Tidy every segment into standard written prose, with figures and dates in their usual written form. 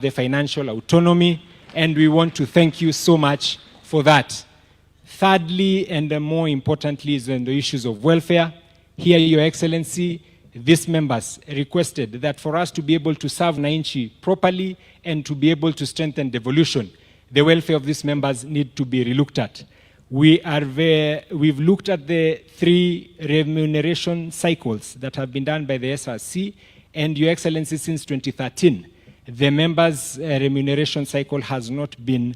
the financial autonomy, and we want to thank you so much for that. Thirdly, and more importantly, is on the issues of welfare. Here, Your Excellency, these members requested that for us to be able to serve Wananchi properly and to be able to strengthen devolution, the welfare of these members need to be relooked at. We've looked at the 3 remuneration cycles that have been done by the SRC, and Your Excellency, since 2013, the members' remuneration cycle has not been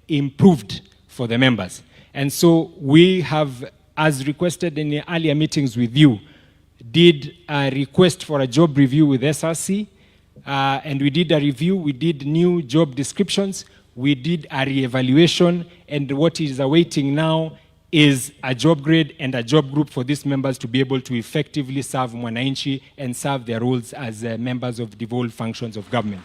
improved for the members. And so we have, as requested in the earlier meetings with you, did a request for a job review with SRC, and we did a review, we did new job descriptions, we did a re-evaluation, and what is awaiting now is a job grade and a job group for these members to be able to effectively serve Mwananchi and serve their roles as members of devolved functions of government.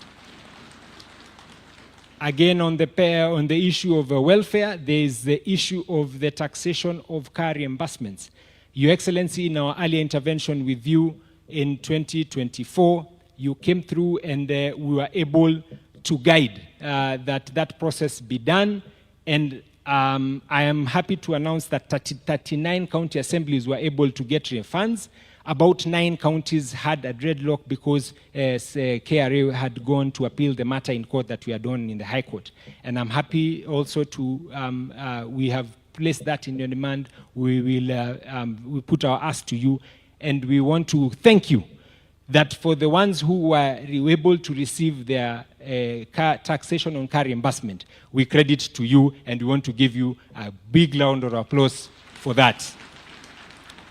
Again, on the issue of welfare, there is the issue of the taxation of car reimbursements. Your Excellency, in our earlier intervention with you in 2024, you came through and we were able to guide that process be done. And I am happy to announce that 39 county assemblies were able to get refunds. About 9 counties had a dreadlock because KRA had gone to appeal the matter in court that we had done in the High Court. And I'm happy also to, we have placed that in your demand. We will we put our ask to you, and we want to thank you that for the ones who were able to receive their taxation on car reimbursement, we credit to you, and we want to give you a big round of applause for that.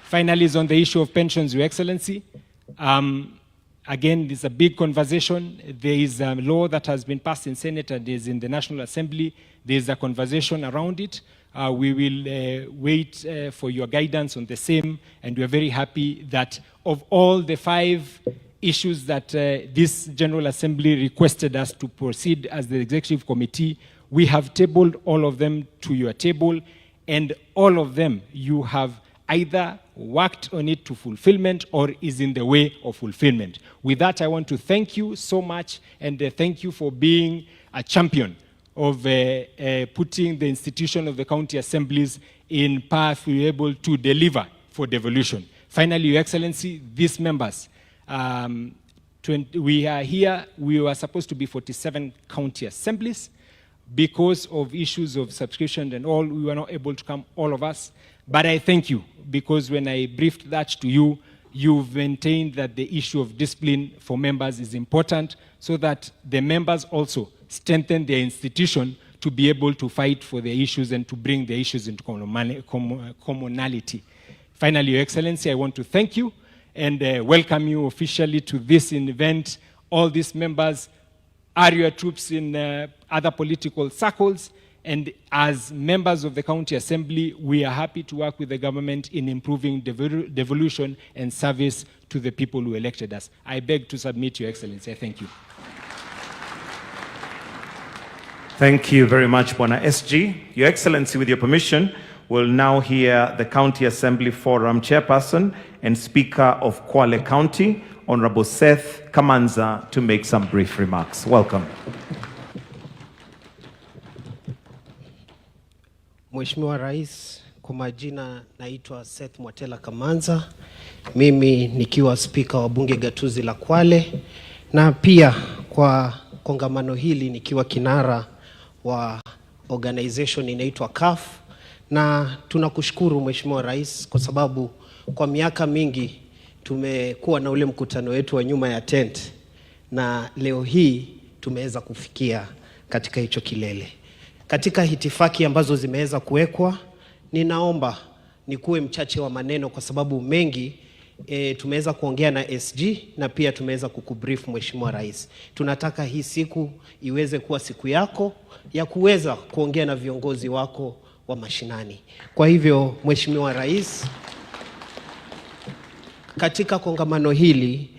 Finally, is on the issue of pensions, Your Excellency. Again, this is a big conversation. There is a law that has been passed in Senate and is in the National Assembly. There is a conversation around it. We will wait for your guidance on the same, and we are very happy that of all the 5 issues that this General Assembly requested us to proceed as the Executive Committee, we have tabled all of them to your table, and all of them you have either worked on it to fulfillment or is in the way of fulfillment. With that, I want to thank you so much, and thank you for being a champion of putting the institution of the county assemblies in path to be able to deliver for devolution. Finally, Your Excellency, these members, we are here, we were supposed to be 47 county assemblies. Because of issues of subscription and all, we were not able to come, all of us. But I thank you, because when I briefed that to you, you've maintained that the issue of discipline for members is important, so that the members also strengthen their institution to be able to fight for their issues and to bring the issues into commonality. Finally, Your Excellency, I want to thank you and welcome you officially to this event. All these members are your troops in other political circles, and as members of the County Assembly, we are happy to work with the government in improving devolution and service to the people who elected us. I beg to submit, Your Excellency. Thank you. Thank you very much, Bwana SG. Your Excellency, with your permission, we'll now hear the County Assembly Forum Chairperson and Speaker of Kwale County, Honorable Seth Kamanza, to make some brief remarks. Welcome. Mheshimiwa Rais, kwa majina naitwa Seth Mwatela Kamanza. Mimi nikiwa Speaker wa Bunge Gatuzi la Kwale, na pia kwa kongamano hili nikiwa kinara wa organization inaitwa CAF. Na tunakushukuru Mheshimiwa Rais kwa sababu kwa miaka mingi tumekuwa na ule mkutano wetu wa nyuma ya tent, na leo hii tumeweza kufikia katika hicho kilele. Katika hitifaki ambazo zimeweza kuwekwa, ninaomba nikuwe mchache wa maneno kwa sababu mengi tumeweza kuongea na SG na pia tumeweza kukubrief Mheshimiwa Rais. Tunataka hii siku iweze kuwa siku yako ya kuweza kuongea na viongozi wako wa mashinani. Kwa hivyo Mheshimiwa Rais, katika kongamano hili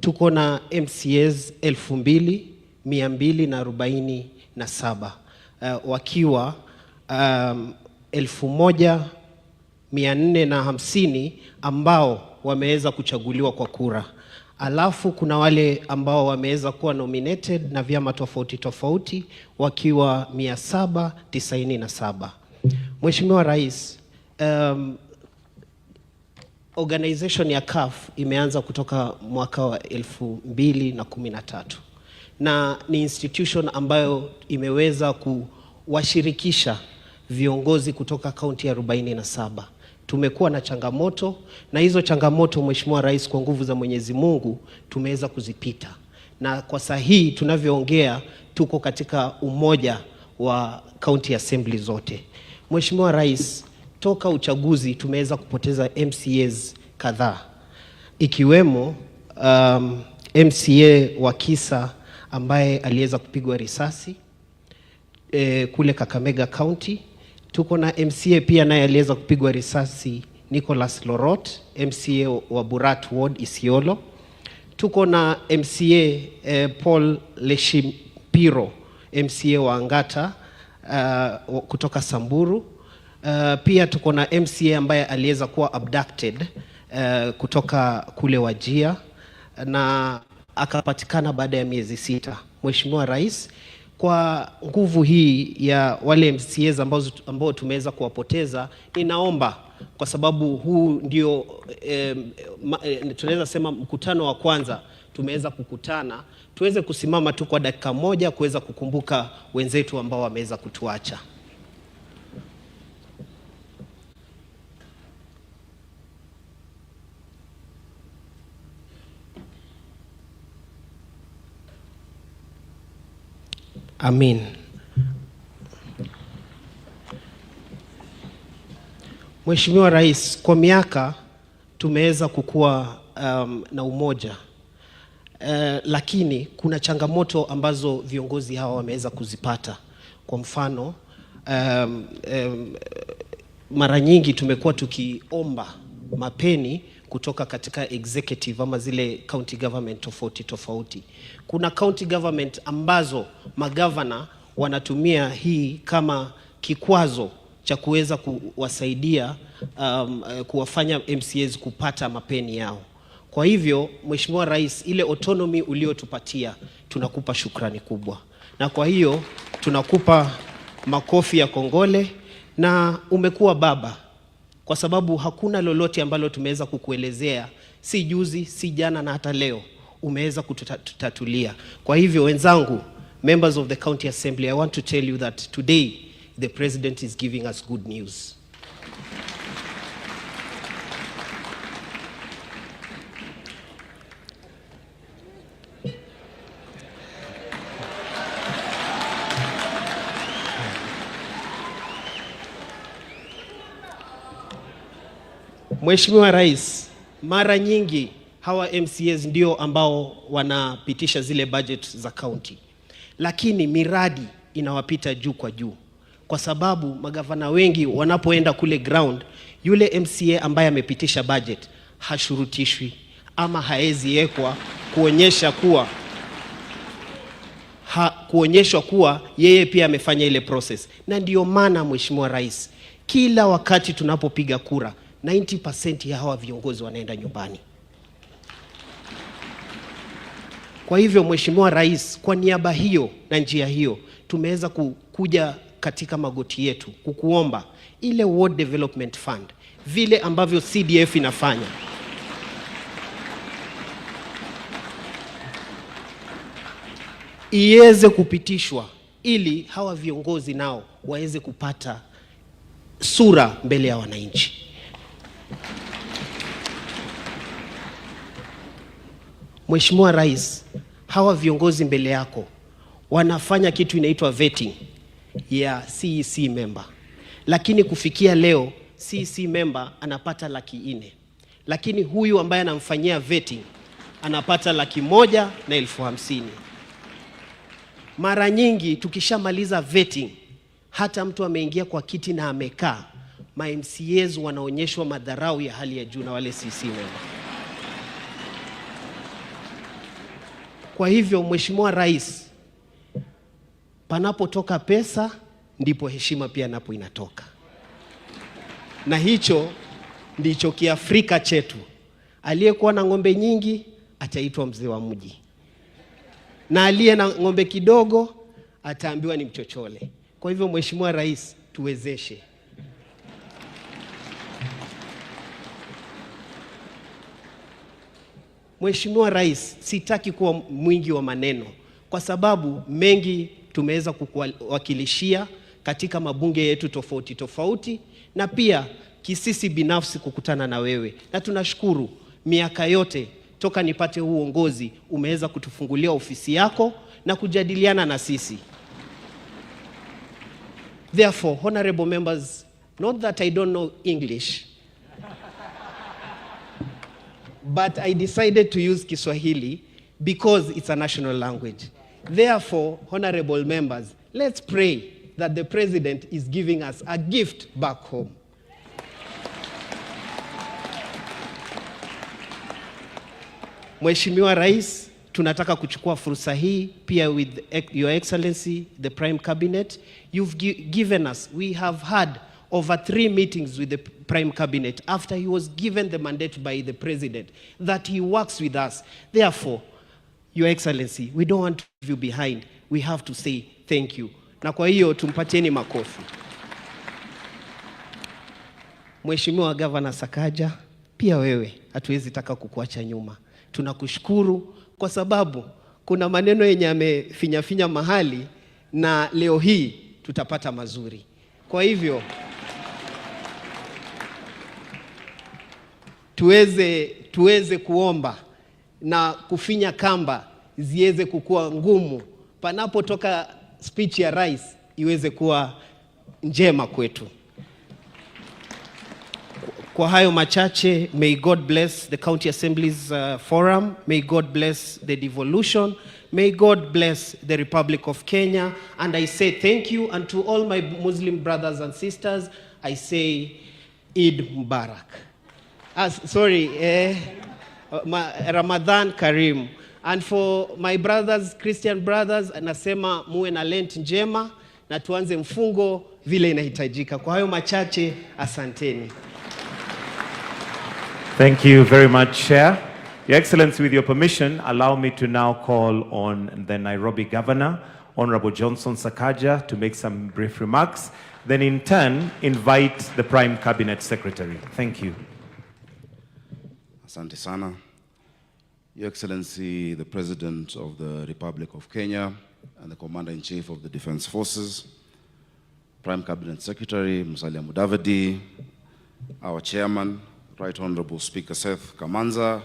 tuko na MCAs 2247 wakiwa 1450 ambao wameweza kuchaguliwa kwa kura. alafu kuna wale ambao wameweza kuwa nominated na vyama tofauti tofauti wakiwa 797. Mheshimiwa Rais, organization ya CAF imeanza kutoka mwaka wa 2013 na ni institution ambayo imeweza kuwashirikisha viongozi kutoka kaunti ya 47. Tumekuwa na changamoto, na hizo changamoto Mheshimiwa Rais, kwa nguvu za Mwenyezi Mungu tumeweza kuzipita, na kwa sahihi tunavyoongea tuko katika umoja wa county assembly zote. Mheshimiwa Rais, toka uchaguzi tumeweza kupoteza MCAs kadhaa, ikiwemo MCA wa Kisa ambaye aliweza kupigwa risasi kule Kakamega County. Tuko na MCA pia naye aliweza kupigwa risasi, Nicholas Lorot, MCA wa Burat Ward Isiolo. Tuko na MCA Paul Leshimpiro, MCA wa Angata kutoka Samburu. Pia tuko na MCA ambaye aliweza kuwa abducted kutoka kule Wajia na akapatikana baada ya miezi 6. Mheshimiwa Rais, kwa nguvu hii ya wale MCAs ambao tumeweza kuwapoteza, ninaomba kwa sababu huu ndio tunaweza sema mkutano wa kwanza tumeweza kukutana, tuweze kusimama tu kwa dakika moja kuweza kukumbuka wenzetu ambao wameweza kutuacha. Amin. Mheshimiwa Rais, kwa miaka tumeweza kukua na umoja, lakini kuna changamoto ambazo viongozi hawa wameweza kuzipata. Kwa mfano, mara nyingi tumekuwa tukiomba mapeni kutoka katika executive ama zile county government tofauti tofauti. Kuna county government ambazo magavana wanatumia hii kama kikwazo cha kuweza kuwasaidia kuwafanya MCAs kupata mapeni yao. Kwa hivyo, Mheshimiwa Rais, ile autonomy uliotupatia tunakupa shukrani kubwa, na kwa hiyo tunakupa makofi ya kongole, na umekuwa baba, kwa sababu hakuna lolote ambalo tumeweza kukuelezea, si juzi, si jana, na hata leo umeweza kututatulia. Kwa hivyo wenzangu, members of the county assembly, I want to tell you that today the president is giving us good news. Mheshimiwa Rais, mara nyingi hawa MCAs ndio ambao wanapitisha zile budget za county, lakini miradi inawapita juu kwa juu, kwa sababu magavana wengi wanapoenda kule ground, yule MCA ambaye amepitisha budget hashurutishwi ama haezi ekwa kuonyeshwa kuwa yeye pia amefanya ile process. Na ndio maana Mheshimiwa Rais, kila wakati tunapopiga kura 90% ya hawa viongozi wanaenda nyumbani. Kwa hivyo Mheshimiwa Rais, kwa niaba hiyo na njia hiyo tumeweza kuja katika magoti yetu kukuomba ile Ward Development Fund, vile ambavyo CDF inafanya, iweze kupitishwa ili hawa viongozi nao waweze kupata sura mbele ya wananchi. Mheshimiwa Rais, hawa viongozi mbele yako wanafanya kitu inaitwa vetting ya CEC member, lakini kufikia leo CEC member anapata 400,000, lakini huyu ambaye anamfanyia vetting anapata 150,000. Mara nyingi tukishamaliza vetting, hata mtu ameingia kwa kiti na amekaa, ma MCAs wanaonyeshwa madharau ya hali ya juu na wale CEC member. Kwa hivyo Mheshimiwa Rais, panapotoka pesa ndipo heshima pia napo inatoka, na hicho ndicho Kiafrika chetu. Aliyekuwa na ng'ombe nyingi ataitwa mzee wa mji, na aliye na ng'ombe kidogo ataambiwa ni mchochole. Kwa hivyo Mheshimiwa Rais, tuwezeshe. Mheshimiwa Rais, sitaki kuwa mwingi wa maneno kwa sababu mengi tumeweza kukuwakilishia katika mabunge yetu tofauti tofauti, na pia kisisi binafsi kukutana na wewe, na tunashukuru miaka yote toka nipate huu uongozi umeweza kutufungulia ofisi yako na kujadiliana na sisi. Therefore, honorable members, not that I don't know English, but I decided to use Kiswahili because it's a national language. Therefore, honorable members, let's pray that the president is giving us a gift back home. Mheshimiwa Rais, tunataka kuchukua fursa hii pia with Your Excellency, the Prime Cabinet. You've given us, we have had over 3 meetings with the Prime Cabinet after he was given the mandate by the President that he works with us. Therefore, Your Excellency, we don't want to leave you behind. We have to say thank you. Na kwa hiyo tumpatieni makofi. Mheshimiwa Governor Sakaja, pia wewe hatuwezi taka kukuacha nyuma. Tunakushukuru kwa sababu kuna maneno yenye amefinya mahali na leo hii tutapata mazuri. Kwa hivyo tuweze kuomba na kufinya kamba ziweze kukua ngumu, panapotoka speech ya rais iweze kuwa njema kwetu. Kwa hayo machache, may God bless the County Assembly's forum, may God bless the devolution, may God bless the Republic of Kenya, and I say thank you, and to all my Muslim brothers and sisters, I say Eid Mubarak. Ramadan Karim. And for my brothers, Christian brothers, nasema muwe na Lent njema na tuanze mfungo vile inahitajika. Kwa hayo machache, asanteni. Thank you very much, Chair. Your Excellency, with your permission, allow me to now call on the Nairobi Governor, Honorable Johnson Sakaja, to make some brief remarks. Then in turn, invite the Prime Cabinet Secretary. Thank you. Asante sana. Your Excellency, the President of the Republic of Kenya and the Commander-in-Chief of the Defense Forces, Prime Cabinet Secretary Musalia Mudavadi, our Chairman, Right Honorable Speaker Seth Kamanza,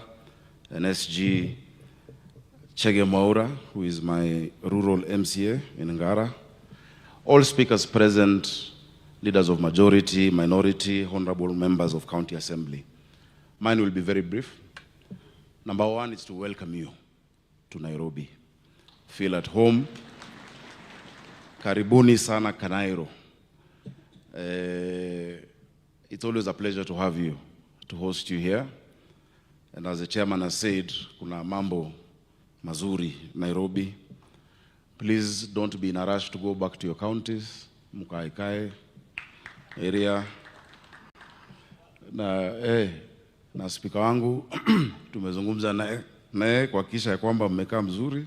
and SG Chege Maura, who is my rural MCA in Ngara, all speakers present, leaders of majority, minority, honorable members of County Assembly. Mine will be very brief. Number one is to welcome you to Nairobi. Feel at home. Karibuni sana Kanairo. It's always a pleasure to have you, to host you here. And as the chairman has said, kuna mambo mazuri Nairobi. Please don't be in a rush to go back to your counties. Mukaikae area. Na speaker wangu tumezungumza naye kuhakikisha kwamba mmekaa mzuri,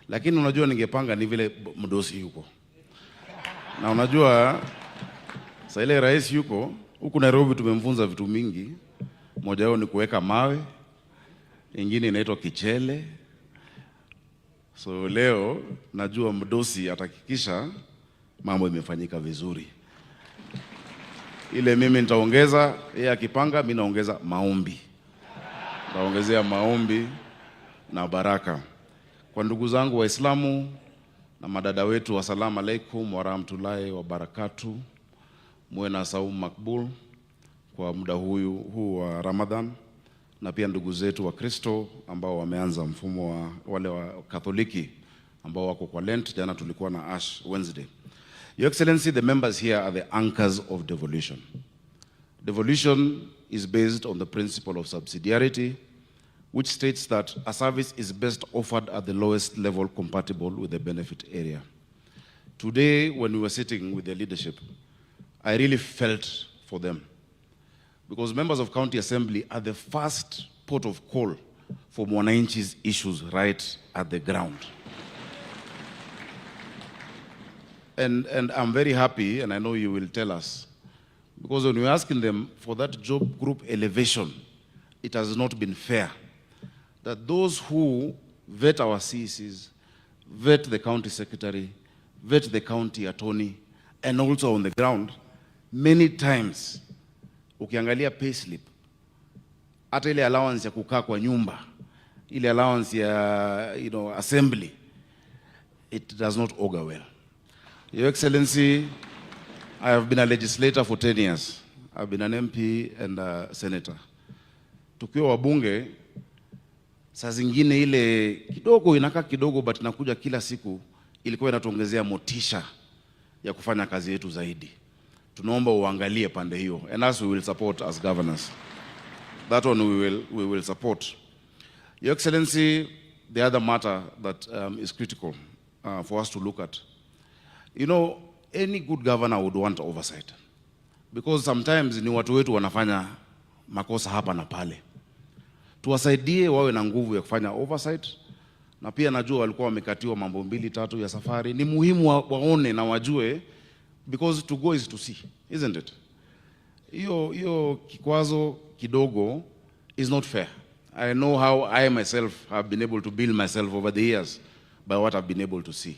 lakini unajua ningepanga ni vile mdosi yuko, na unajua sasa ile rais yuko huku Nairobi, tumemfunza vitu mingi. Moja wao ni kuweka mawe, ingine inaitwa kichele. So leo najua mdosi atahakikisha mambo imefanyika vizuri. Ile mimi nitaongeza, yeye akipanga mimi naongeza maombi. Naongezea maombi na baraka. Kwa ndugu zangu Waislamu na madada wetu, wasalamu alaikum wa rahmatullahi wa barakatuh. Muwe na saumu makbul kwa muda huu wa Ramadhan, na pia ndugu zetu wa Kristo ambao wameanza mfumo wa wale wa Katoliki ambao wako kwa Lent. Jana tulikuwa na Ash Wednesday. Your Excellency, the members here are the anchors of devolution. Devolution is based on the principle of subsidiarity, which states that a service is best offered at the lowest level compatible with the benefit area. Today, when we were sitting with the leadership, I really felt for them, because members of County Assembly are the first port of call for mwananchi's issues right at the ground. And I'm very happy, and I know you will tell us, because when we're asking them for that job group elevation, it has not been fair that those who vet our CECs, vet the county secretary, vet the county attorney, and also on the ground, many times, ukiangalia payslip, hata ile allowance ya kukaa kwa nyumba, ile allowance ya assembly, it does not augur well. Your Excellency, I have been a legislator for 10 years. I've been an MP and a senator. Tukiwa wabunge, saa zingine ile kidogo inakaa kidogo but inakuja kila siku, ilikuwa inatuongezea motisha ya kufanya kazi yetu zaidi. Tunaomba uangalie pande hiyo, and us we will support as governors. That one we will support. Your Excellency, the other matter that is critical for us to look at. Any good governor would want oversight, because sometimes ni watu wetu wanafanya makosa hapa na pale. Tuwasaidie wawe na nguvu ya kufanya oversight, na pia najua walikuwa wamekatiwa mambo 2-3 ya safari. Ni muhimu waone na wajue, because to go is to see, isn't it? Hiyo kikwazo kidogo is not fair. I know how I myself have been able to build myself over the years by what I've been able to see.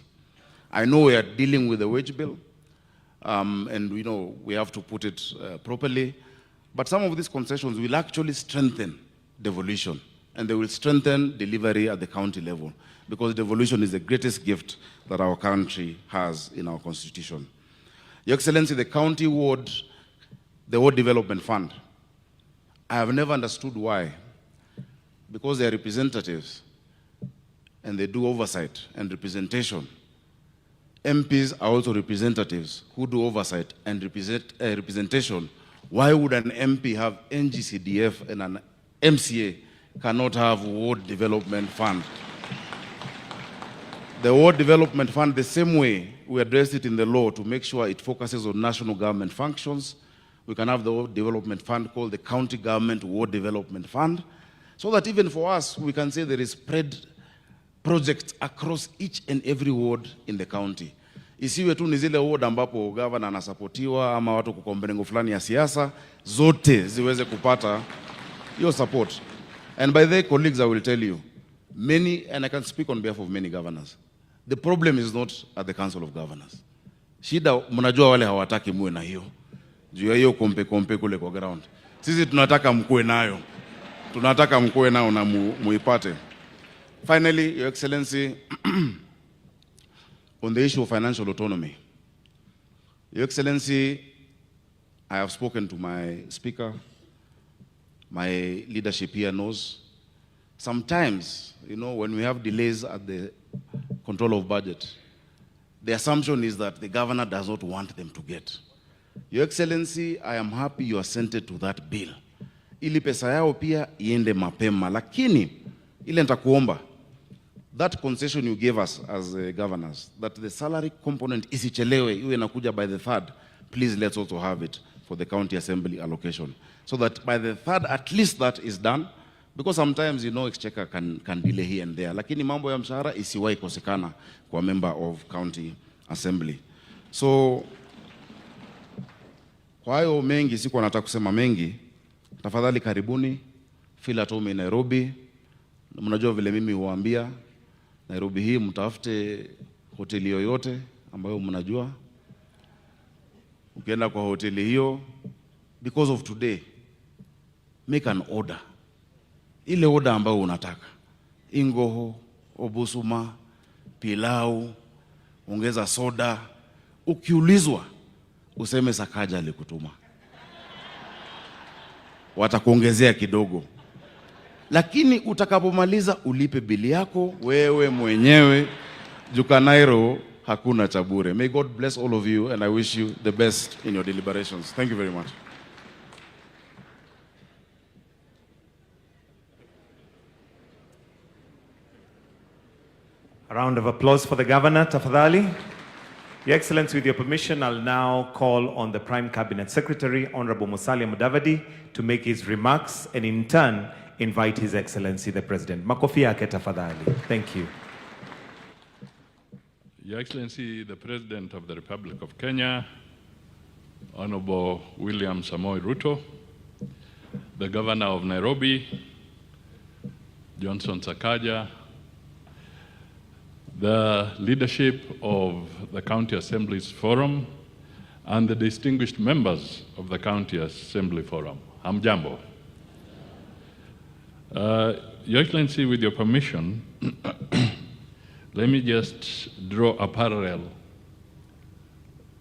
I know we are dealing with the wage bill, and we have to put it properly, but some of these concessions will actually strengthen devolution, and they will strengthen delivery at the county level, because devolution is the greatest gift that our country has in our constitution. Your Excellency, the ward development fund, I have never understood why, because they are representatives and they do oversight and representation. MPs are also representatives who do oversight and representation. Why would an MP have NGCDF and an MCA cannot have ward development fund? The ward development fund, the same way we addressed it in the law to make sure it focuses on national government functions, we can have the ward development fund called the County Government Ward Development Fund, so that even for us, we can say there is spread projects across each and every ward in the county. Isiwe tu ni zile ward ambapo governor anasapotiwa ama watu kukombengo fulani ya siasa, zote ziweze kupata your support. And by the way, colleagues, I will tell you, many, and I can speak on behalf of many governors, the problem is not at the Council of Governors. Shida, mnajua wale hawataki muwe na hiyo. Juu ya hiyo kompe kule kwa ground. Sisi tunataka mkuwe nayo. Tunataka mkuwe nao na muipate. Finally, Your Excellency, on the issue of financial autonomy, Your Excellency, I have spoken to my speaker. My leadership here knows. Sometimes, when we have delays at the control of budget, the assumption is that the governor does not want them to get. Your Excellency, I am happy you assented to that bill. Ili pesa yao pia iende mapema, lakini ile nitakuomba, that concession you gave us as governors, that the salary component isichelewe, iwe inakuja by the 3rd, please let's also have it for the county assembly allocation, so that by the 3rd at least that is done, because sometimes exchequer can delay here and there, lakini mambo ya mshahara isiwahi kosekana kwa member of county assembly. So kwa hayo mengi, siku nataka kusema mengi, tafadhali karibuni, feel at home in Nairobi. Mnajua vile mimi huambia, Nairobi hii mtafute hoteli yoyote ambayo mnajua. Ukienda kwa hoteli hiyo, because of today, make an order. Ile order ambayo unataka. Ingoho, obusuma, pilau, ongeza soda. Ukiulizwa, useme Sakaja alikutuma. Watakuongezea kidogo. Lakini utakapomaliza ulipe bili yako wewe mwenyewe. Jukanairo hakuna cha bure. May God bless all of you, and I wish you the best in your deliberations. Thank you very much. A round of applause for the governor, tafadhali. Your Excellency, with your permission, I'll now call on the Prime Cabinet Secretary, Honorable Musalia Mudavadi, to make his remarks, and in turn, invite His Excellency the President. Makofi yake tafadhali. Thank you. Your Excellency, the President of the Republic of Kenya, Honorable William Samoei Ruto, the Governor of Nairobi, Johnson Sakaja, the leadership of the County Assemblies Forum, and the distinguished members of the County Assembly Forum. Hamjambo. Your Excellency, with your permission, let me just draw a parallel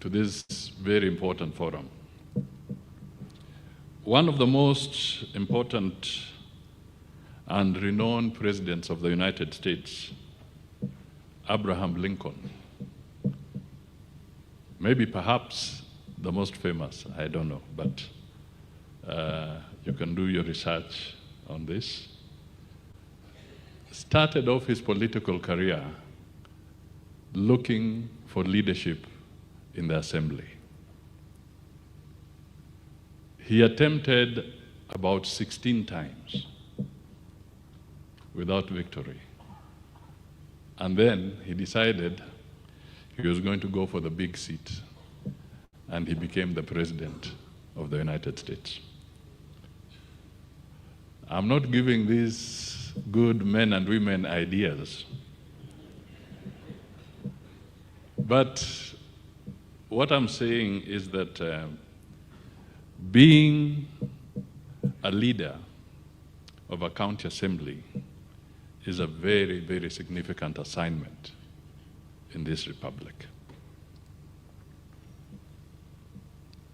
to this very important forum. One of the most important and renowned presidents of the United States, Abraham Lincoln, maybe perhaps the most famous, I don't know, but you can do your research on this, started off his political career looking for leadership in the assembly. He attempted about 16 times without victory. And then he decided he was going to go for the big seat, and he became the President of the United States. I'm not giving these good men and women ideas, but what I'm saying is that being a leader of a county assembly is a very, very significant assignment in this republic.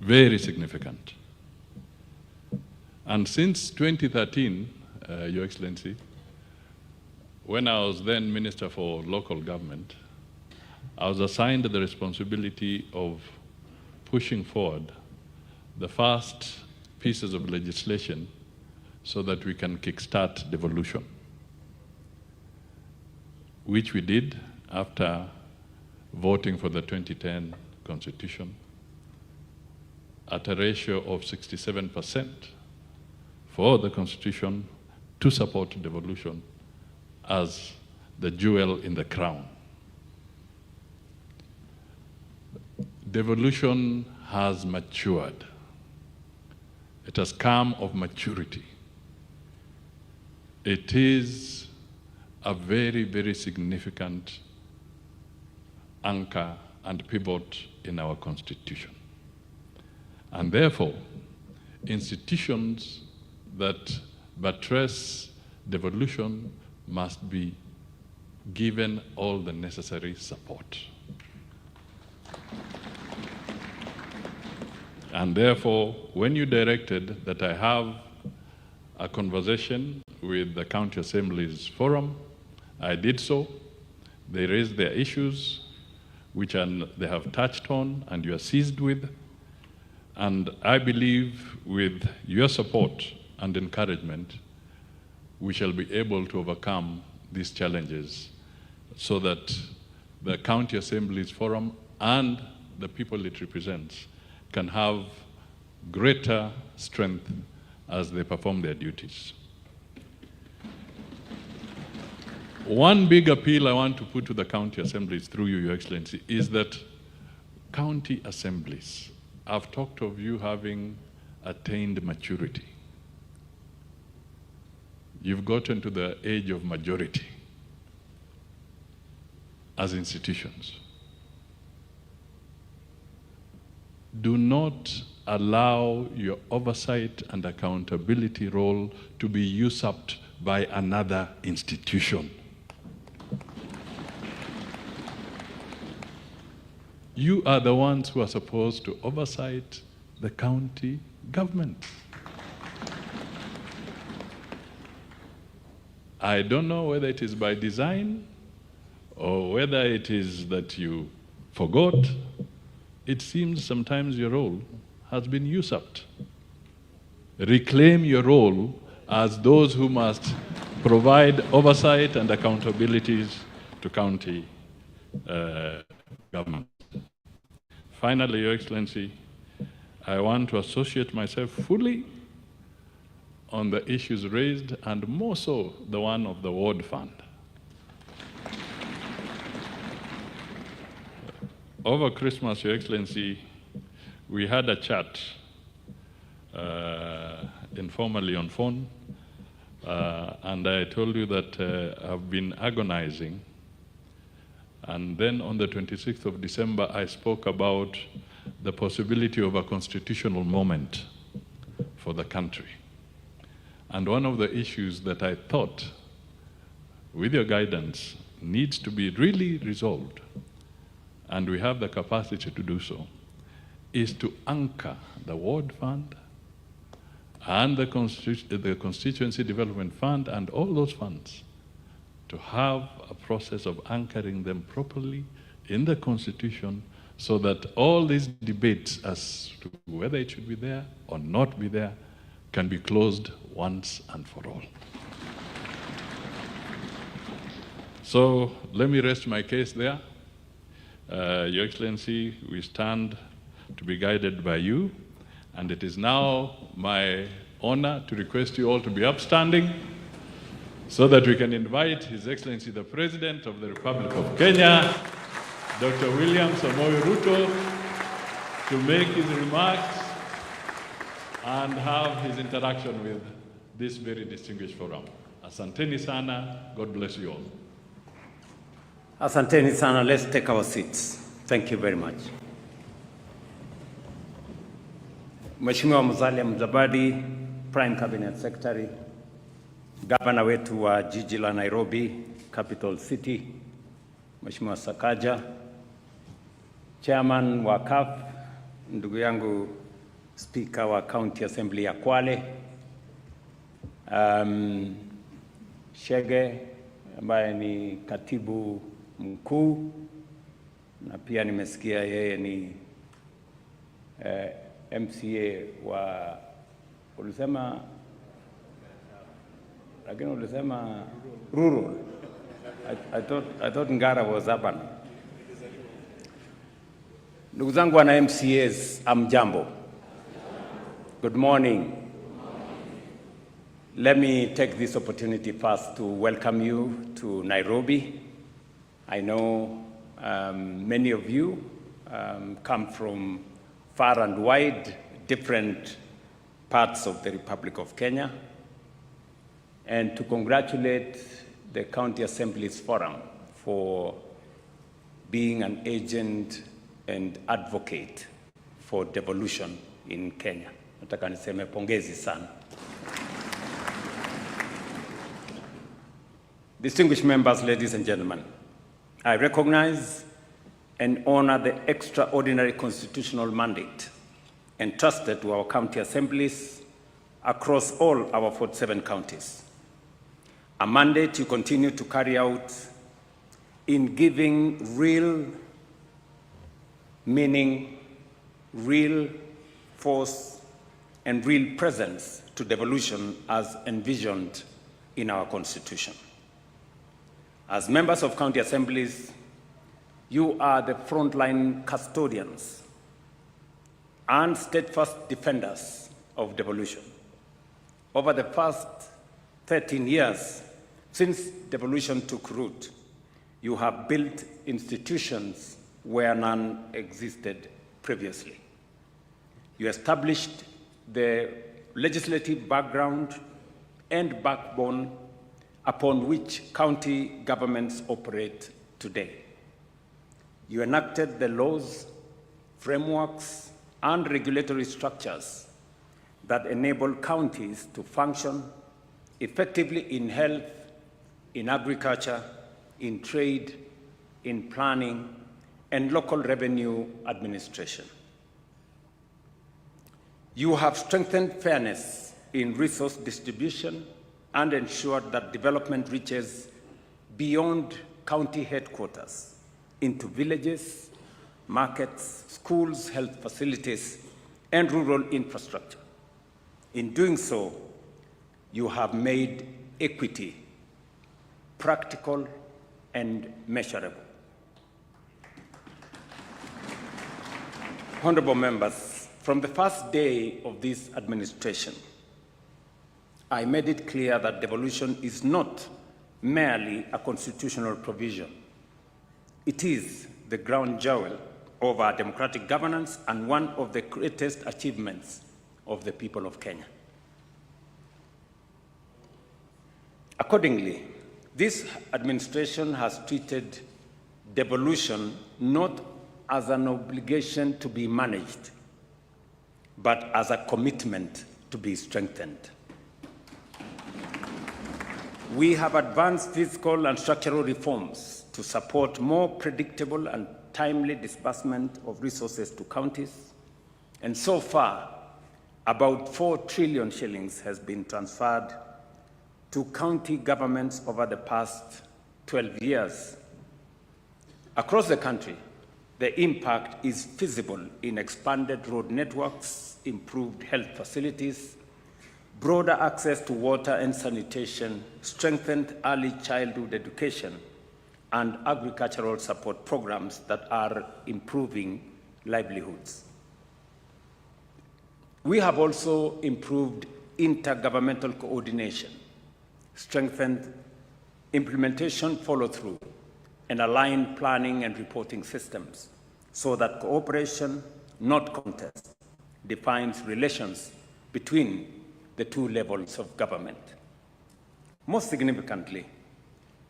Very significant. And since 2013, Your Excellency, when I was then Minister for Local Government, I was assigned the responsibility of pushing forward the first pieces of legislation so that we can kickstart devolution, which we did after voting for the 2010 Constitution at a ratio of 67% for the Constitution to support devolution as the jewel in the crown. Devolution has matured. It has come of maturity. It is a very, very significant anchor and pivot in our Constitution. And therefore, institutions that buttress devolution must be given all the necessary support. And therefore, when you directed that I have a conversation with the County Assemblies Forum, I did so. They raised their issues, which they have touched on and you are seized with. And I believe with your support and encouragement, we shall be able to overcome these challenges so that the County Assemblies Forum and the people it represents can have greater strength as they perform their duties. One big appeal I want to put to the county assemblies through you, Your Excellency, is that county assemblies, I've talked of you having attained maturity. You've gotten to the age of majority as institutions. Do not allow your oversight and accountability role to be usurped by another institution. You are the ones who are supposed to oversight the county government. I don't know whether it is by design or whether it is that you forgot. It seems sometimes your role has been usurped. Reclaim your role as those who must provide oversight and accountabilities to county government. Finally, Your Excellency, I want to associate myself fully on the issues raised, and more so the one of the ward fund. Over Christmas, Your Excellency, we had a chat informally on phone, and I told you that I've been agonizing. And then on the 26th of December, I spoke about the possibility of a constitutional moment for the country. And one of the issues that I thought, with your guidance, needs to be really resolved, and we have the capacity to do so, is to anchor the ward fund and the constituency development fund and all those funds, to have a process of anchoring them properly in the Constitution, so that all these debates as to whether it should be there or not be there can be closed once and for all. So let me rest my case there. Your Excellency, we stand to be guided by you, and it is now my honor to request you all to be upstanding so that we can invite His Excellency the President of the Republic of Kenya, Dr. William Samoei Ruto, to make his remarks and have his interaction with this very distinguished forum. Asanteni sana. God bless you all. Asanteni sana. Let's take our seats. Thank you very much. Mheshimiwa Musalia Mudavadi, Prime Cabinet Secretary, Gavana wetu wa jiji la Nairobi, Capital City, Mheshimiwa Sakaja, Chairman wa CAF, ndugu yangu Speaker wa County Assembly ya Kwale, Shege ambaye ni katibu mkuu, na pia nimesikia yeye ni MCA wa, ulisema, lakini ulisema rural. I thought Ngara was urban. Ndugu zangu wana MCAs, amjambo. Good morning. Let me take this opportunity first to welcome you to Nairobi. I know many of you come from far and wide, different parts of the Republic of Kenya, and to congratulate the County Assembly's Forum for being an agent and advocate for devolution in Kenya. Nataka niseme pongezi sana. Distinguished members, ladies and gentlemen, I recognize and honor the extraordinary constitutional mandate entrusted to our county assemblies across all our 47 counties. A mandate you continue to carry out in giving real meaning, real force, and real presence to devolution as envisioned in our Constitution. As members of county assemblies, you are the frontline custodians and steadfast defenders of devolution. Over the past 13 years, since devolution took root, you have built institutions where none existed previously. You established the legislative background and backbone upon which county governments operate today. You enacted the laws, frameworks, and regulatory structures that enable counties to function effectively in health, in agriculture, in trade, in planning, and local revenue administration. You have strengthened fairness in resource distribution and ensured that development reaches beyond county headquarters into villages, markets, schools, health facilities, and rural infrastructure. In doing so, you have made equity practical and measurable. Honorable members, from the first day of this administration, I made it clear that devolution is not merely a constitutional provision. It is the ground jewel of our democratic governance and one of the greatest achievements of the people of Kenya. Accordingly, this administration has treated devolution not as an obligation to be managed, but as a commitment to be strengthened. We have advanced fiscal and structural reforms to support more predictable and timely disbursement of resources to counties, and so far, about 4 trillion shillings has been transferred to county governments over the past 12 years. Across the country, the impact is visible in expanded road networks, improved health facilities, broader access to water and sanitation, strengthened early childhood education, and agricultural support programs that are improving livelihoods. We have also improved intergovernmental coordination, strengthened implementation follow-through, and aligned planning and reporting systems so that cooperation, not contest, defines relations between the two levels of government. Most significantly,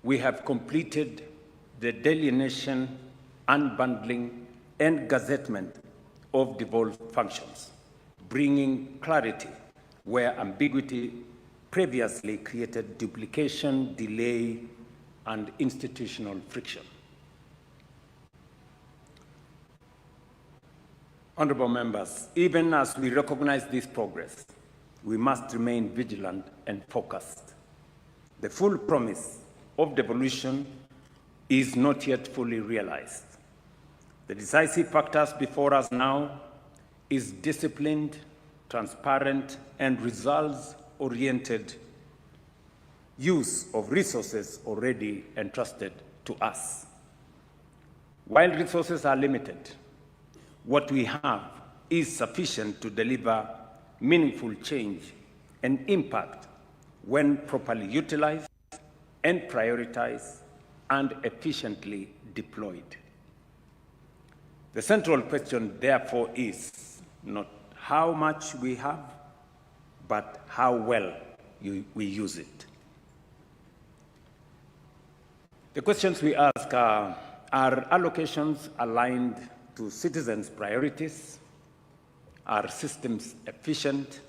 we have completed the delineation, unbundling, and gazettement of devolved functions, bringing clarity where ambiguity previously created duplication, delay, and institutional friction. Honorable members, even as we recognize this progress, we must remain vigilant and focused. The full promise of devolution is not yet fully realized. The decisive factors before us now is disciplined, transparent, and results-oriented use of resources already entrusted to us. While resources are limited, what we have is sufficient to deliver meaningful change and impact when properly utilized and prioritized and efficiently deployed. The central question, therefore, is not how much we have, but how well we use it. The questions we ask are allocations aligned to citizens' priorities? Are systems efficient?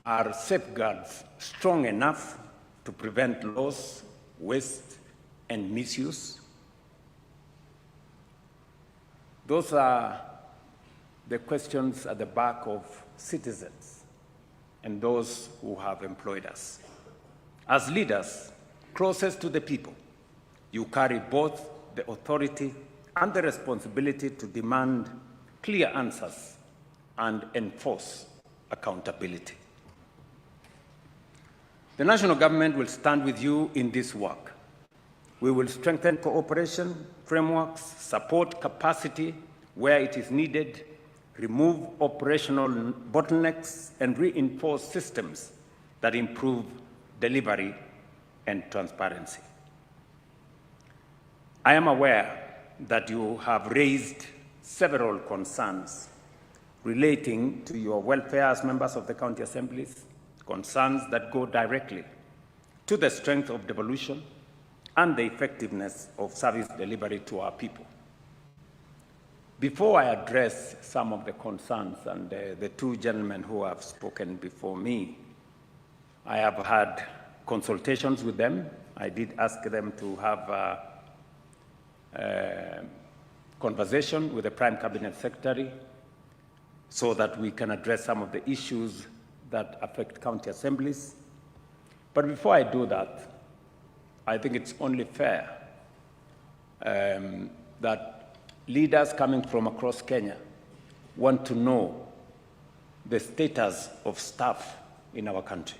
Are safeguards strong enough to prevent loss, waste, and misuse? Those are the questions at the back of citizens and those who have employed us. As leaders closest to the people, you carry both the authority and the responsibility to demand clear answers and enforce accountability. The national government will stand with you in this work. We will strengthen cooperation frameworks, support capacity where it is needed, remove operational bottlenecks, and reinforce systems that improve delivery and transparency. I am aware that you have raised several concerns relating to your welfare as members of the county assemblies, concerns that go directly to the strength of devolution and the effectiveness of service delivery to our people. Before I address some of the concerns, and the two gentlemen who have spoken before me, I have had consultations with them. I did ask them to have a conversation with the Prime Cabinet Secretary so that we can address some of the issues that affect county assemblies. But before I do that, I think it's only fair that leaders coming from across Kenya want to know the status of staff in our country.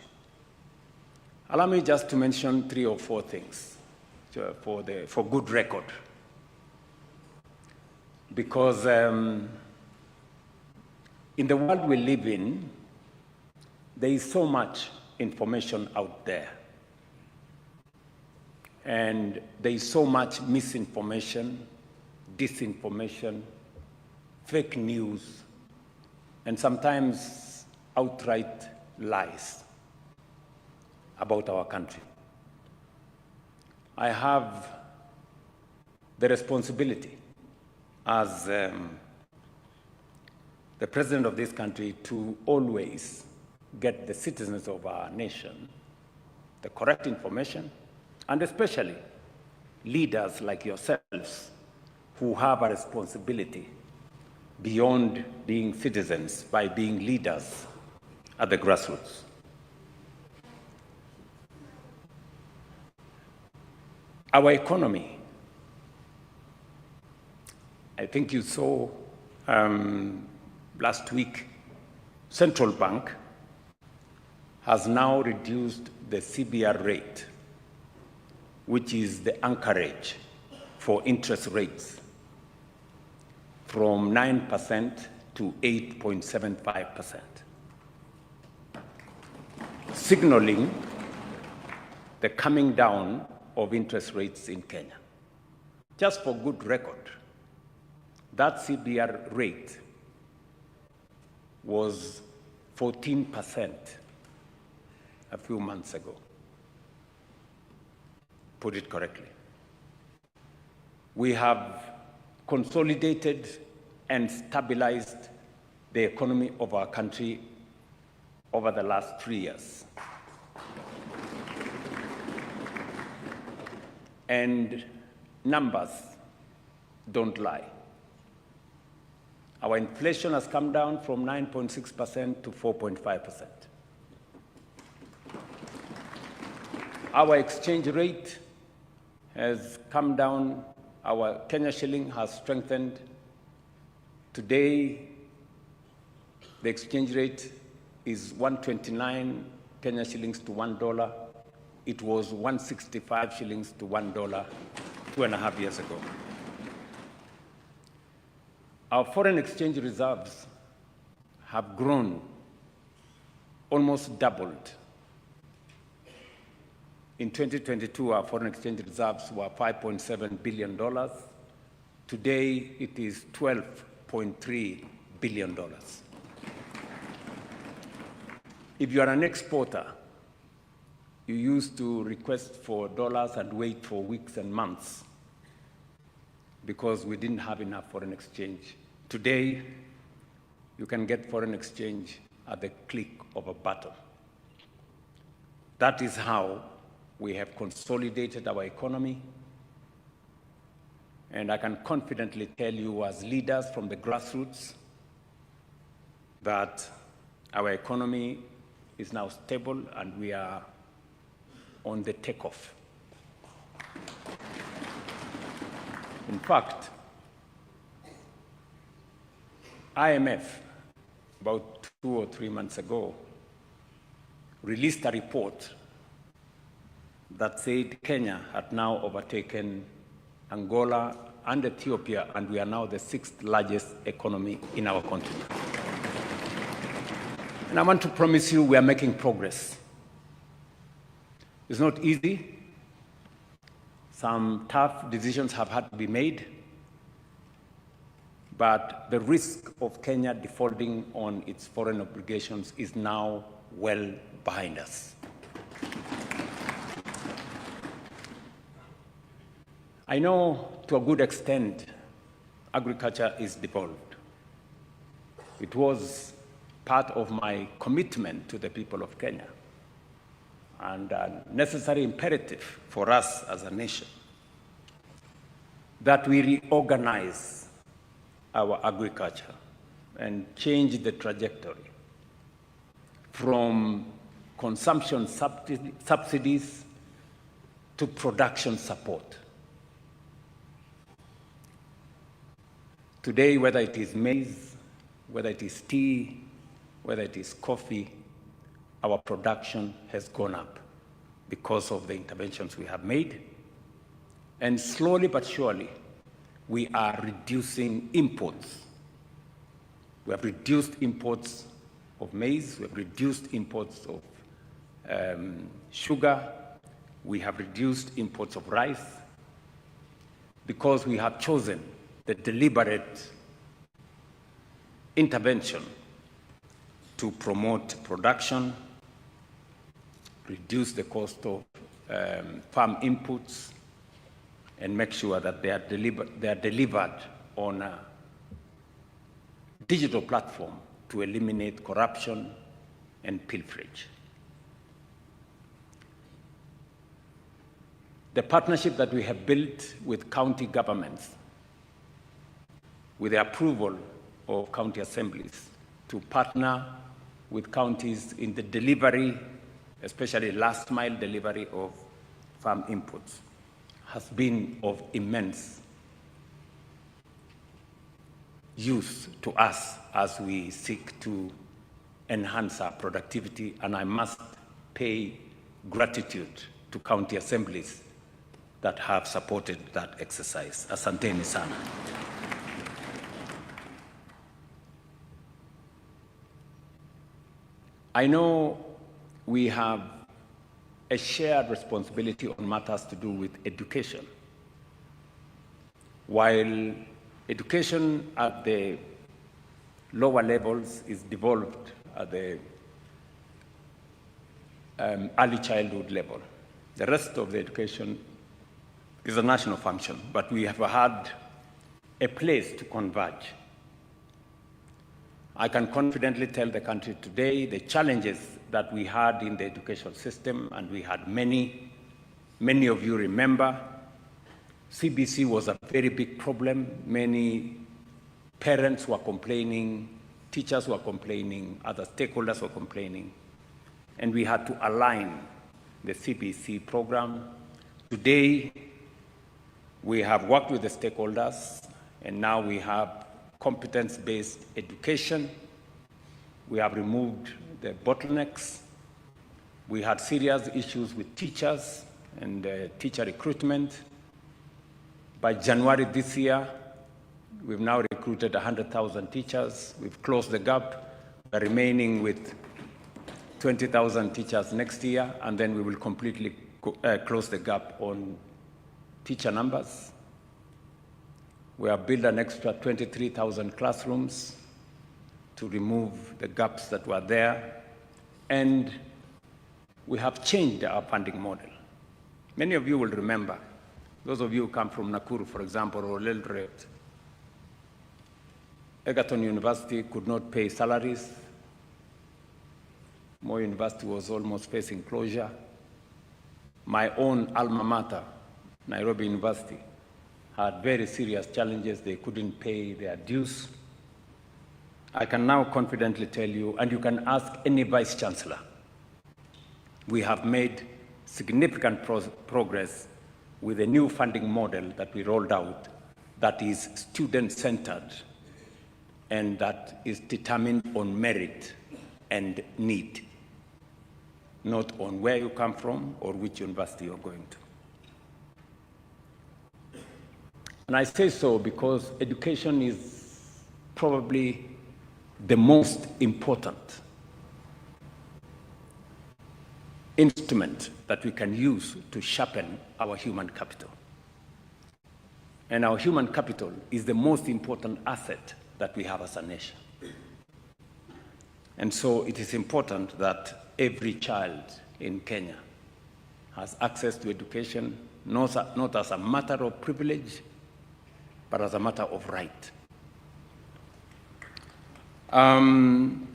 Allow me just to mention 3 or 4 things for good record. Because in the world we live in, there is so much information out there. And there is so much misinformation, disinformation, fake news, and sometimes outright lies about our country. I have the responsibility as the president of this country to always get the citizens of our nation the correct information, and especially leaders like yourselves who have a responsibility beyond being citizens by being leaders at the grassroots. Our economy, I think you saw last week, Central Bank has now reduced the CBR rate, which is the anchorage for interest rates, from 9% to 8.75%, signaling the coming down of interest rates in Kenya. Just for good record, that CBR rate was 14% a few months ago. Put it correctly. We have consolidated and stabilized the economy of our country over the last 3 years. And numbers don't lie. Our inflation has come down from 9.6% to 4.5%. Our exchange rate has come down. Our Kenya shilling has strengthened. Today, the exchange rate is 129 Kenya shillings to $1. It was 165 shillings to $1 2.5 years ago. Our foreign exchange reserves have grown, almost doubled. In 2022, our foreign exchange reserves were $5.7 billion. Today, it is $12.3 billion. If you are an exporter, you used to request for dollars and wait for weeks and months because we didn't have enough foreign exchange. Today, you can get foreign exchange at the click of a button. That is how we have consolidated our economy. And I can confidently tell you as leaders from the grassroots that our economy is now stable and we are on the takeoff. In fact, IMF, about 2 or 3 months ago, released a report that said Kenya had now overtaken Angola and Ethiopia, and we are now the 6th largest economy in our continent. And I want to promise you we are making progress. It's not easy. Some tough decisions have had to be made, but the risk of Kenya defaulting on its foreign obligations is now well behind us. I know to a good extent agriculture is devolved. It was part of my commitment to the people of Kenya and a necessary imperative for us as a nation that we reorganize our agriculture and change the trajectory from consumption subsidies to production support. Today, whether it is maize, whether it is tea, whether it is coffee, our production has gone up because of the interventions we have made. And slowly but surely, we are reducing imports. We have reduced imports of maize, we have reduced imports of sugar. We have reduced imports of rice because we have chosen the deliberate intervention to promote production, reduce the cost of farm inputs, and make sure that they are delivered on a digital platform to eliminate corruption and pilferage. The partnership that we have built with county governments, with the approval of county assemblies, to partner with counties in the delivery, especially last mile delivery of farm inputs, has been of immense use to us as we seek to enhance our productivity, and I must pay gratitude to county assemblies that have supported that exercise. Asanteni sana. I know we have a shared responsibility on matters to do with education. While education at the lower levels is devolved at the early childhood level, the rest of the education is a national function, but we have had a place to converge. I can confidently tell the country today the challenges that we had in the education system, and we had many of you remember. CBC was a very big problem. Many parents were complaining, teachers were complaining, other stakeholders were complaining, and we had to align the CBC program. Today, we have worked with the stakeholders, and now we have competence-based education. We have removed the bottlenecks. We had serious issues with teachers and teacher recruitment. By January this year, we've now recruited 100,000 teachers. We've closed the gap. We're remaining with 20,000 teachers next year, and then we will completely close the gap on teacher numbers. We have built an extra 23,000 classrooms to remove the gaps that were there. And we have changed our funding model. Many of you will remember, those of you who come from Nakuru, for example, or Eldoret, Egerton University could not pay salaries. Moi University was almost facing closure. My own alma mater, Nairobi University, had very serious challenges. They couldn't pay their dues. I can now confidently tell you, and you can ask any vice chancellor, we have made significant progress with a new funding model that we rolled out that is student-centered and that is determined on merit and need, not on where you come from or which university you're going to. And I say so because education is probably the most important instrument that we can use to sharpen our human capital. And our human capital is the most important asset that we have as a nation. And so it is important that every child in Kenya has access to education, not as a matter of privilege, but as a matter of right. And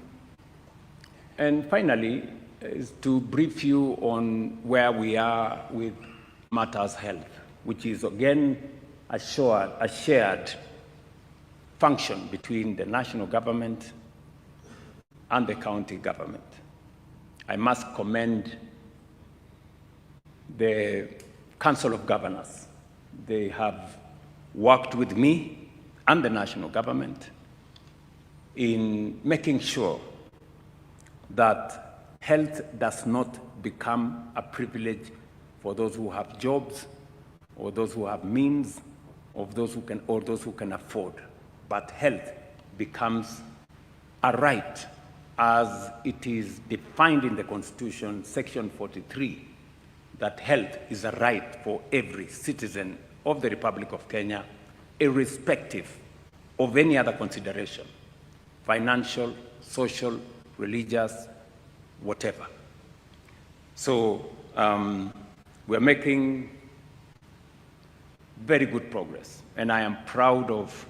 finally, is to brief you on where we are with matters health, which is again a shared function between the national government and the county government. I must commend the Council of Governors. They have worked with me and the national government in making sure that health does not become a privilege for those who have jobs or those who have means or those who can afford, but health becomes a right as it is defined in the Constitution, Section 43, that health is a right for every citizen of the Republic of Kenya, irrespective of any other consideration, financial, social, religious, whatever. So we're making very good progress, and I am proud of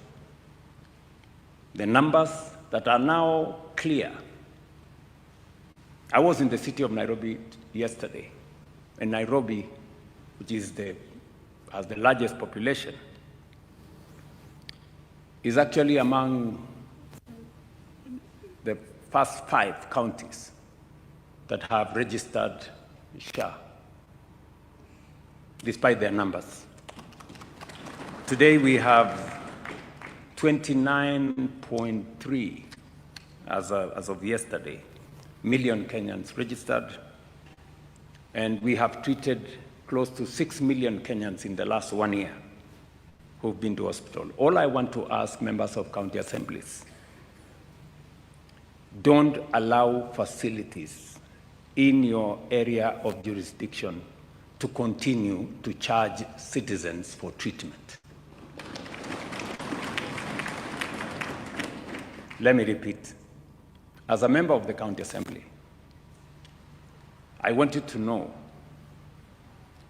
the numbers that are now clear. I was in the city of Nairobi yesterday, and Nairobi, which has the largest population, is actually among the first 5 counties that have registered SHA, despite their numbers. Today we have 29.3, as of yesterday, million Kenyans registered, and we have treated close to 6 million Kenyans in the last 1 year who've been to hospital. All I want to ask members of county assemblies, don't allow facilities in your area of jurisdiction to continue to charge citizens for treatment. Let me repeat. As a member of the county assembly, I want you to know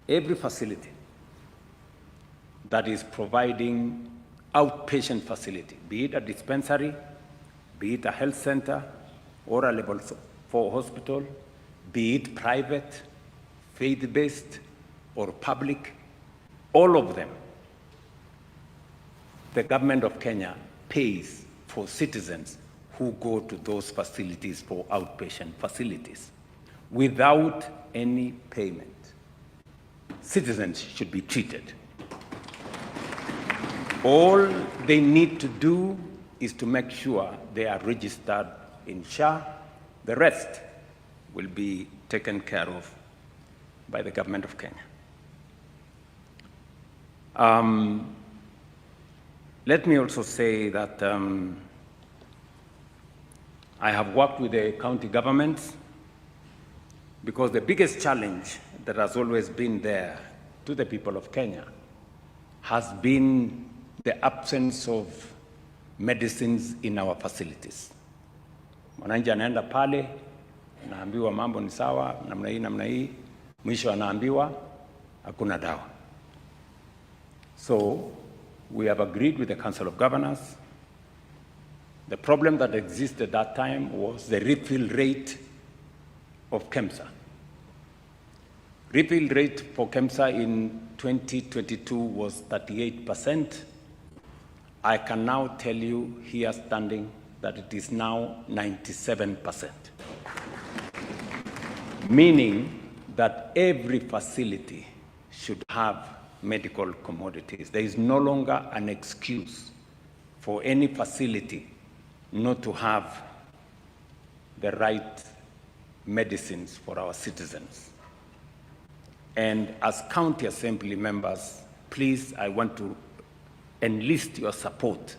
every facility that is providing outpatient facility, be it a dispensary, be it a health center, or a level 4 hospital, be it private, faith-based, or public, all of them, the government of Kenya pays for citizens who go to those facilities for outpatient facilities without any payment. Citizens should be treated. All they need to do is to make sure they are registered in SHA. The rest will be taken care of by the government of Kenya. Let me also say that I have worked with the county governments, because the biggest challenge that has always been there to the people of Kenya has been the absence of medicines in our facilities. Mwananchi anaenda pale, anaambiwa mambo ni sawa, namna hii, mwisho anaambiwa hakuna dawa. So we have agreed with the Council of Governors. The problem that existed at that time was the refill rate of KEMSA. Refill rate for KEMSA in 2022 was 38%. I can now tell you here standing that it is now 97%. Meaning that every facility should have medical commodities. There is no longer an excuse for any facility not to have the right medicines for our citizens. And as county assembly members, please, I want to enlist your support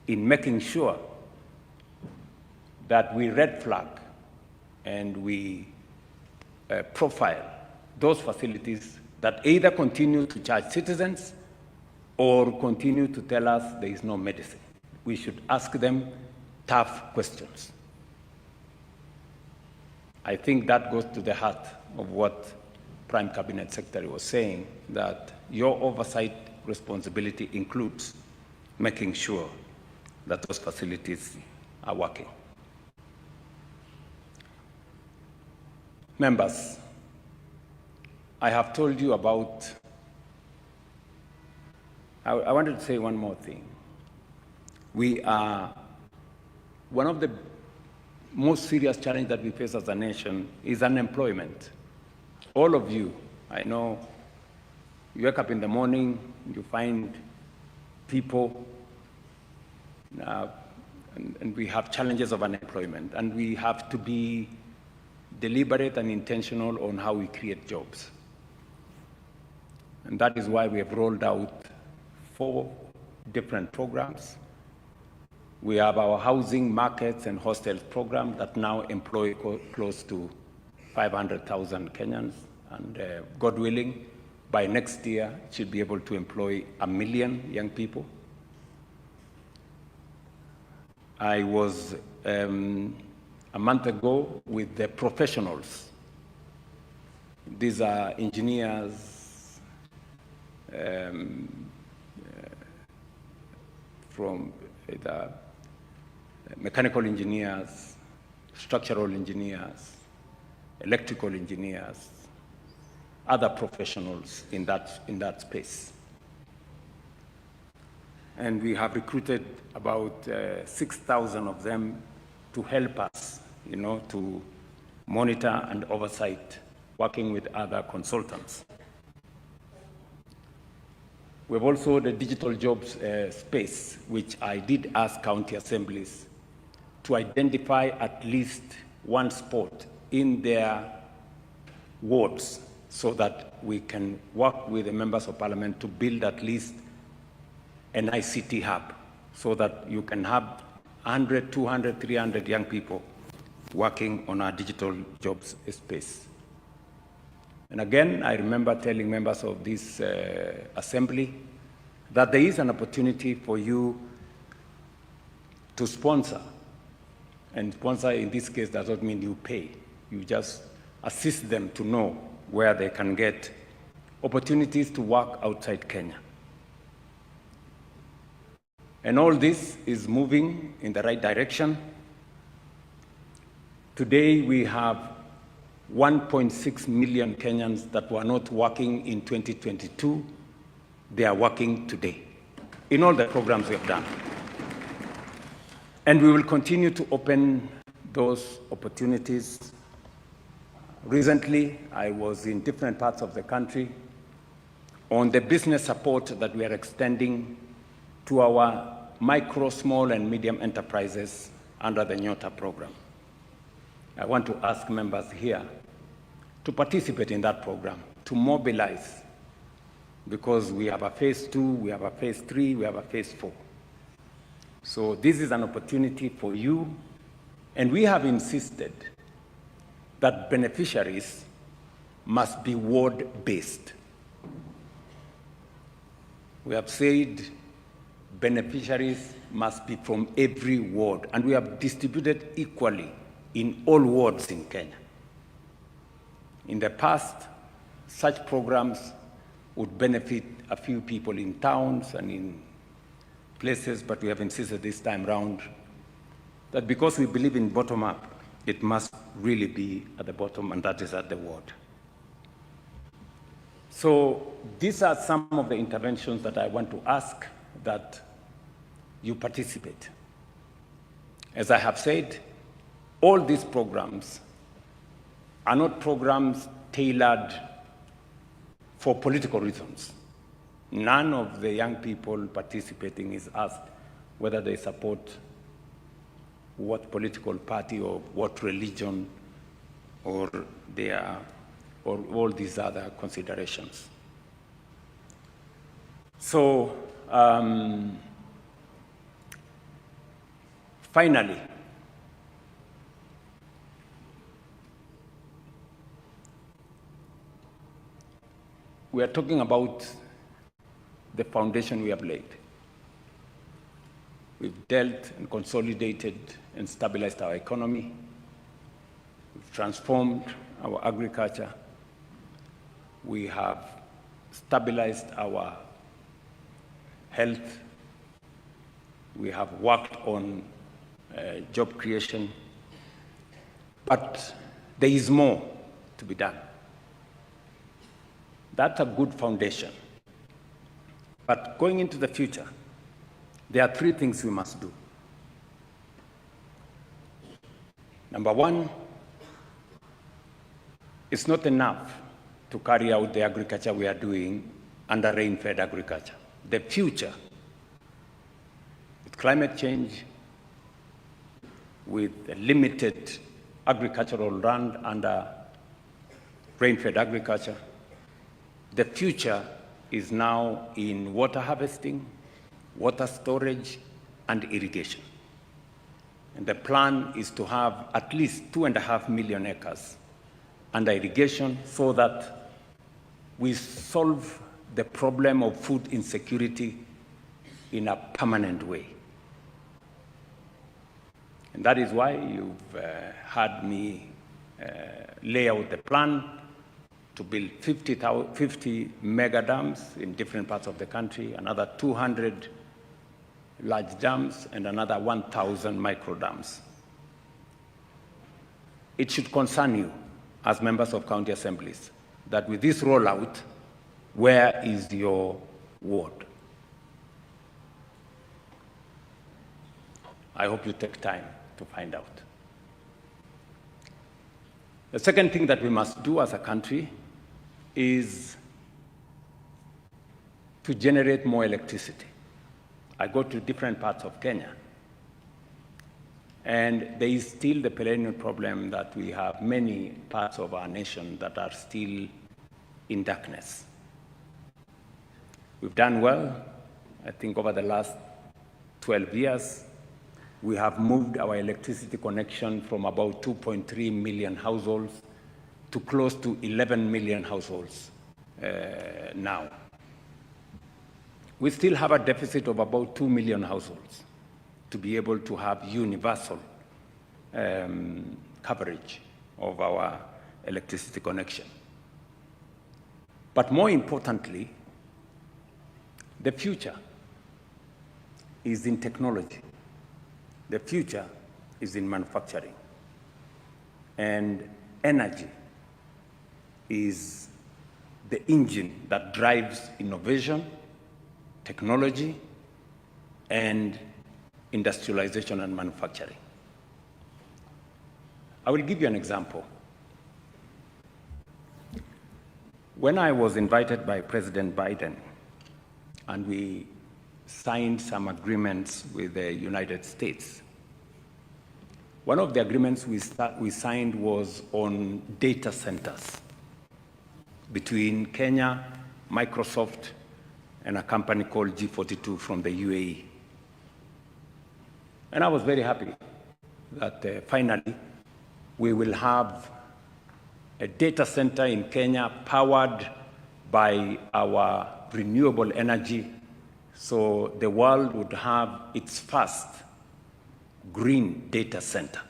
in making sure that we red flag and we profile those facilities that either continue to charge citizens or continue to tell us there is no medicine. We should ask them tough questions. I think that goes to the heart of what Prime Cabinet Secretary was saying, that your oversight responsibility includes making sure that those facilities are working. Members, I have told you about, I wanted to say one more thing. We are, one of the most serious challenges that we face as a nation is unemployment. All of you, I know, you wake up in the morning, you find people, and we have challenges of unemployment, and we have to be deliberate and intentional on how we create jobs. And that is why we have rolled out 4 different programs We have our housing, markets, and hostels program that now employ close to 500,000 Kenyans. And God willing, by next year, it should be able to employ 1 million young people. I was a month ago with the professionals. These are engineers from the mechanical engineers, structural engineers, electrical engineers, other professionals in that space. And we have recruited about 6,000 of them to help us, to monitor and oversight, working with other consultants. We have also the digital jobs space, which I did ask county assemblies to identify at least one spot in their wards so that we can work with the members of parliament to build at least an ICT hub so that you can have 100, 200, 300 young people working on our digital jobs space. And again, I remember telling members of this assembly that there is an opportunity for you to sponsor. And sponsor in this case does not mean you pay. You just assist them to know where they can get opportunities to work outside Kenya. And all this is moving in the right direction. Today we have 1.6 million Kenyans that were not working in 2022. They are working today in all the programs we have done. And we will continue to open those opportunities. Recently, I was in different parts of the country on the business support that we are extending to our micro, small, and medium enterprises under the Nyota program. I want to ask members here to participate in that program, to mobilize, because we have a phase 2, we have a phase 3, we have a phase 4. So this is an opportunity for you, and we have insisted that beneficiaries must be ward-based. We have said beneficiaries must be from every ward, and we have distributed equally in all wards in Kenya. In the past, such programs would benefit a few people in towns and in places, but we have insisted this time round that because we believe in bottom-up, it must really be at the bottom, and that is at the ward. So these are some of the interventions that I want to ask that you participate. As I have said, all these programs are not programs tailored for political reasons. None of the young people participating is asked whether they support what political party or what religion or all these other considerations. So finally, we are talking about the foundation we have laid. We've dealt and consolidated and stabilized our economy. We've transformed our agriculture. We have stabilized our health. We have worked on job creation. But there is more to be done. That's a good foundation. But going into the future, there are 3 things we must do. Number 1, it's not enough to carry out the agriculture we are doing under rain-fed agriculture. The future, with climate change, with limited agricultural land under rain-fed agriculture, the future is now in water harvesting, water storage, and irrigation. And the plan is to have at least 2.5 million acres under irrigation so that we solve the problem of food insecurity in a permanent way. And that is why you've had me lay out the plan to build 50 mega dams in different parts of the country, another 200 large dams, and another 1,000 micro dams. It should concern you as members of county assemblies that with this rollout, where is your ward? I hope you take time to find out. The second thing that we must do as a country is to generate more electricity. I go to different parts of Kenya, and there is still the perennial problem that we have many parts of our nation that are still in darkness. We've done well. I think over the last 12 years, we have moved our electricity connection from about 2.3 million households to close to 11 million households now. We still have a deficit of about 2 million households to be able to have universal coverage of our electricity connection. But more importantly, the future is in technology. The future is in manufacturing. And energy is the engine that drives innovation, technology, and industrialization and manufacturing. I will give you an example. When I was invited by President Biden and we signed some agreements with the United States, one of the agreements we signed was on data centers between Kenya, Microsoft, and a company called G42 from the UAE. And I was very happy that finally we will have a data center in Kenya powered by our renewable energy, so the world would have its first green data center.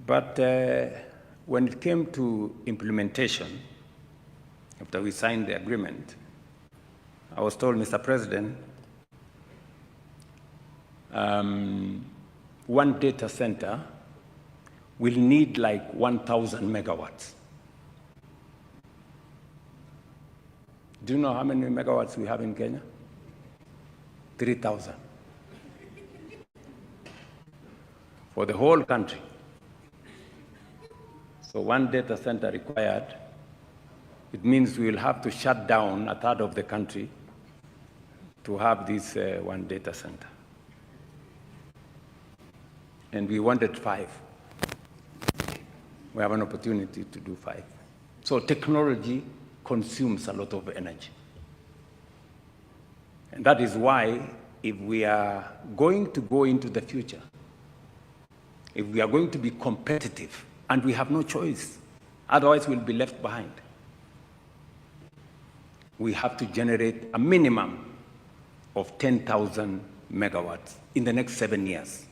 But when it came to implementation, after we signed the agreement, I was told, Mr. President, one data center will need like 1,000 megawatts. Do you know how many megawatts we have in Kenya? 3,000. For the whole country. So one data center required, it means we will have to shut down a third of the country to have this one data center. And we wanted 5. We have an opportunity to do 5. So technology consumes a lot of energy. And that is why if we are going to go into the future, if we are going to be competitive, and we have no choice, otherwise we'll be left behind, we have to generate a minimum of 10,000 megawatts in the next 7 years.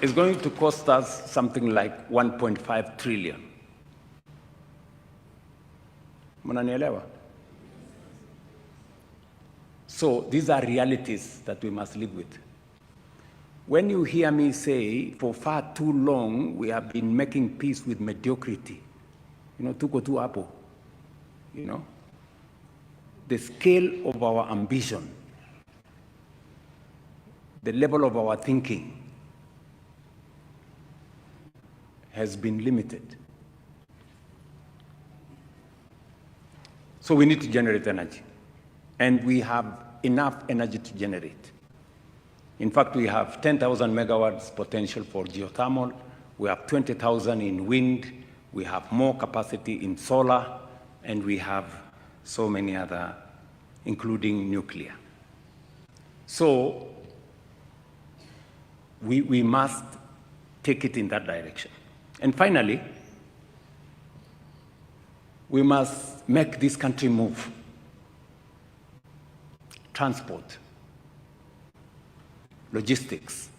It's going to cost us something like 1.5 trillion. Mnanielewa? So these are realities that we must live with. When you hear me say, for far too long, we have been making peace with mediocrity, tuko tu hapo, the scale of our ambition, the level of our thinking has been limited. So we need to generate energy. And we have enough energy to generate. In fact, we have 10,000 megawatts potential for geothermal. We have 20,000 in wind. We have more capacity in solar. And we have so many other including nuclear. So we must take it in that direction. And finally, we must make this country move. Transport, logistics.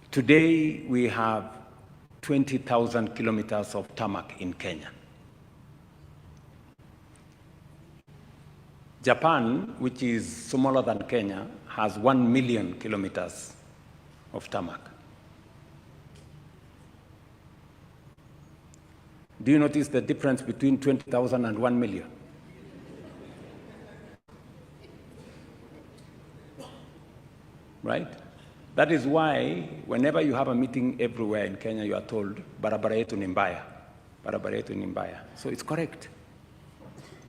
Today, we have 20,000 kilometers of tarmac in Kenya. Japan, which is smaller than Kenya, has 1 million kilometers of tarmac. Do you notice the difference between 20,000 and 1 million? Right? That is why whenever you have a meeting everywhere in Kenya, you are told, barabara yetu ni mbaya. Barabara yetu ni mbaya. So it's correct.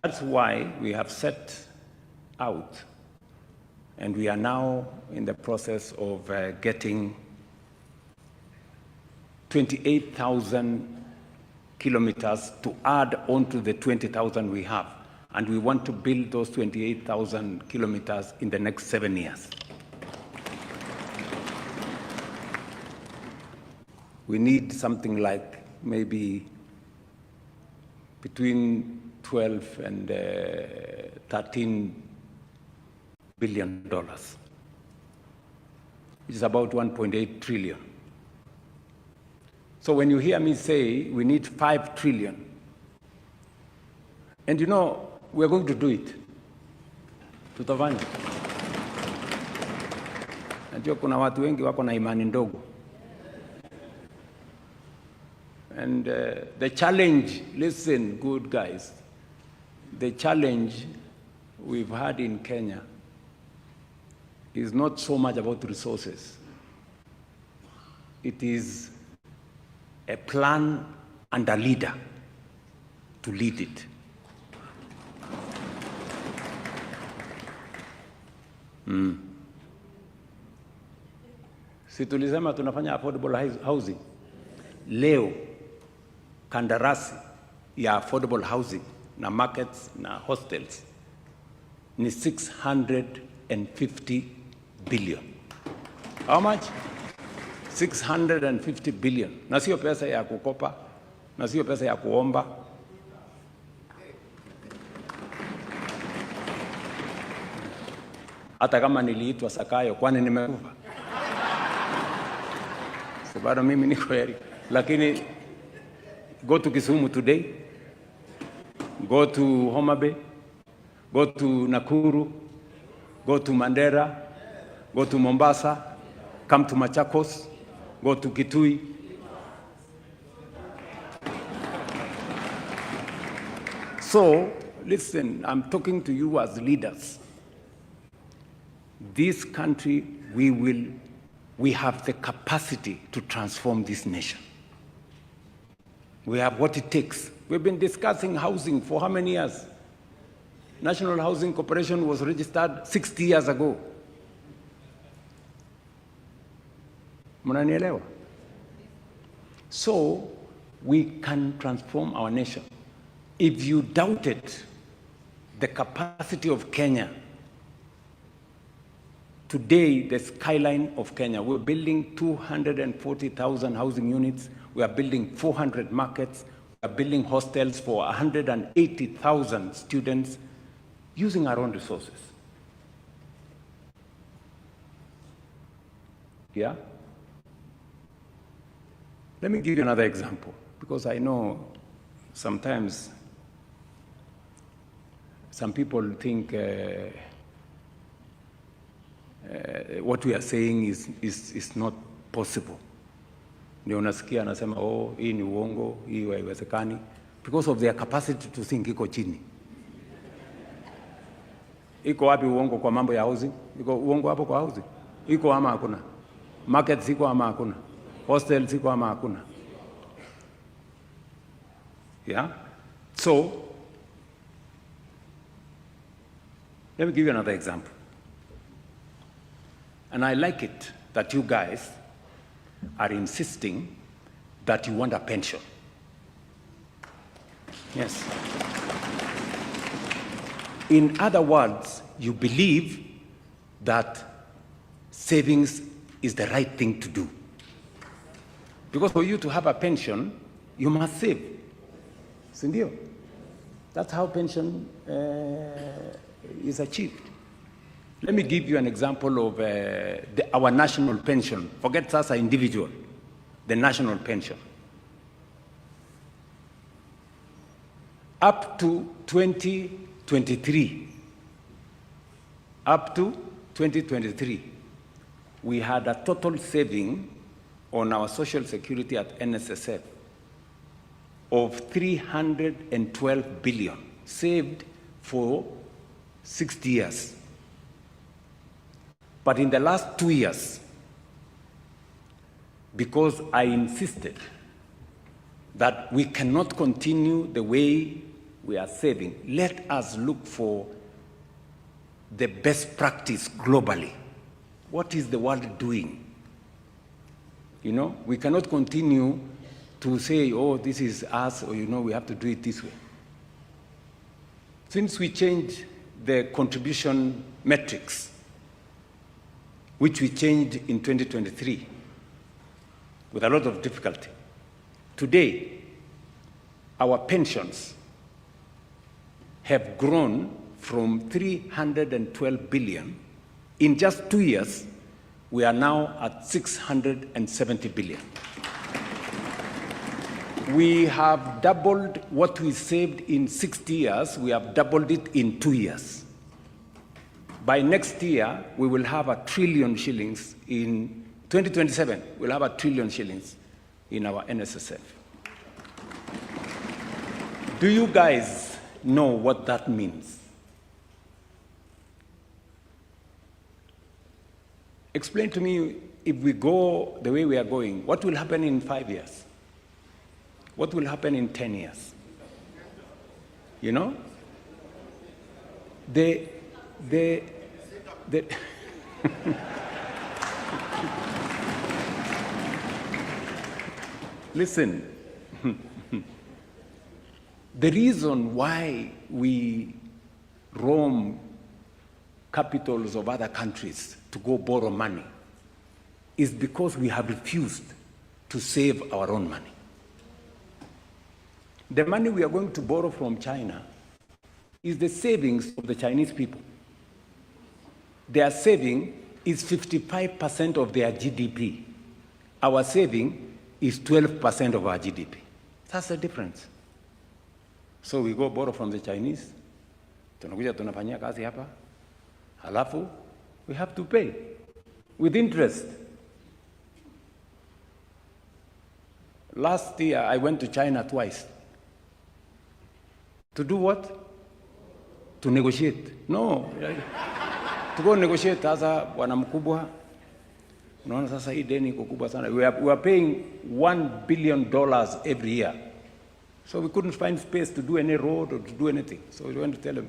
That's why we have set out, and we are now in the process of getting 28,000 kilometers to add on to the 20,000 we have. And we want to build those 28,000 kilometers in the next 7 years. We need something like maybe between 12 and 13 billion dollars, which is about 1.8 trillion. So when you hear me say we need 5 trillion, and you know, we're going to do it. Tutafanya. Najua kuna watu wengi wako na imani ndogo. And the challenge, listen, good guys, the challenge we've had in Kenya is not so much about resources. It is a plan and a leader to lead it. Si tulisema tunafanya affordable housing. Leo kandarasi ya affordable housing na markets na hostels ni 650 billion. How much? 650 billion. Na sio pesa ya kukopa, na sio pesa ya kuomba. Hata kama niliitwa Sakayo, kwani nimekufa? So bado mimi niko heri. Lakini go to Kisumu today, go to Homa Bay, go to Nakuru, go to Mandera, go to Mombasa, come to Machakos, go to Kitui. So, listen, I'm talking to you as leaders. This country, we have the capacity to transform this nation. We have what it takes. We've been discussing housing for how many years? National Housing Corporation was registered 60 years ago. Mnanielewa? So, we can transform our nation. If you doubted the capacity of Kenya, today, the skyline of Kenya, we're building 240,000 housing units. We are building 400 markets. We are building hostels for 180,000 students using our own resources. Yeah? Let me give you another example, because I know sometimes some people think what we are saying is not possible. Ndio unasikia anasema hii ni uongo, hii haiwezekani, because of their capacity to think iko chini. Iko wapi uongo kwa mambo ya housing? Iko uongo hapo kwa housing? Iko ama hakuna? Markets iko ama hakuna? Hostels iko ama hakuna? Yeah? So, let me give you another example. And I like it that you guys are insisting that you want a pension. Yes. In other words, you believe that savings is the right thing to do. Because for you to have a pension, you must save. Sindio? That's how pension is achieved. Let me give you an example of our national pension. Forget us as an individual, the national pension. Up to 2023, we had a total saving on our social security at NSSF of 312 billion, saved for 60 years. But in the last 2 years, because I insisted that we cannot continue the way we are saving, let us look for the best practice globally. What is the world doing? You know, we cannot continue to say, oh, this is us, or, you know, we have to do it this way. Since we changed the contribution metrics, which we changed in 2023 with a lot of difficulty, today, our pensions have grown from 312 billion. In just 2 years, we are now at 670 billion. We have doubled what we saved in 60 years, we have doubled it in 2 years. By next year, we will have 1 trillion shillings in 2027, we'll have 1 trillion shillings in our NSSF. Do you guys know what that means? Explain to me, if we go the way we are going, what will happen in 5 years? What will happen in 10 years? You know? Listen, the reason why we roam capitals of other countries to go borrow money is because we have refused to save our own money. The money we are going to borrow from China is the savings of the Chinese people. Their saving is 55% of their GDP. Our saving is 12% of our GDP. That's the difference. So we go borrow from the Chinese, tunakuja tunafanyia kazi hapa, halafu we have to pay with interest. Last year, I went to China twice. To do what? To negotiate. No. To go negotiate, sasa bwana mkubwa, unaona sasa hii deni iko kubwa sana. We are paying $1 billion every year. So we couldn't find space to do any road or to do anything. So we went to tell them,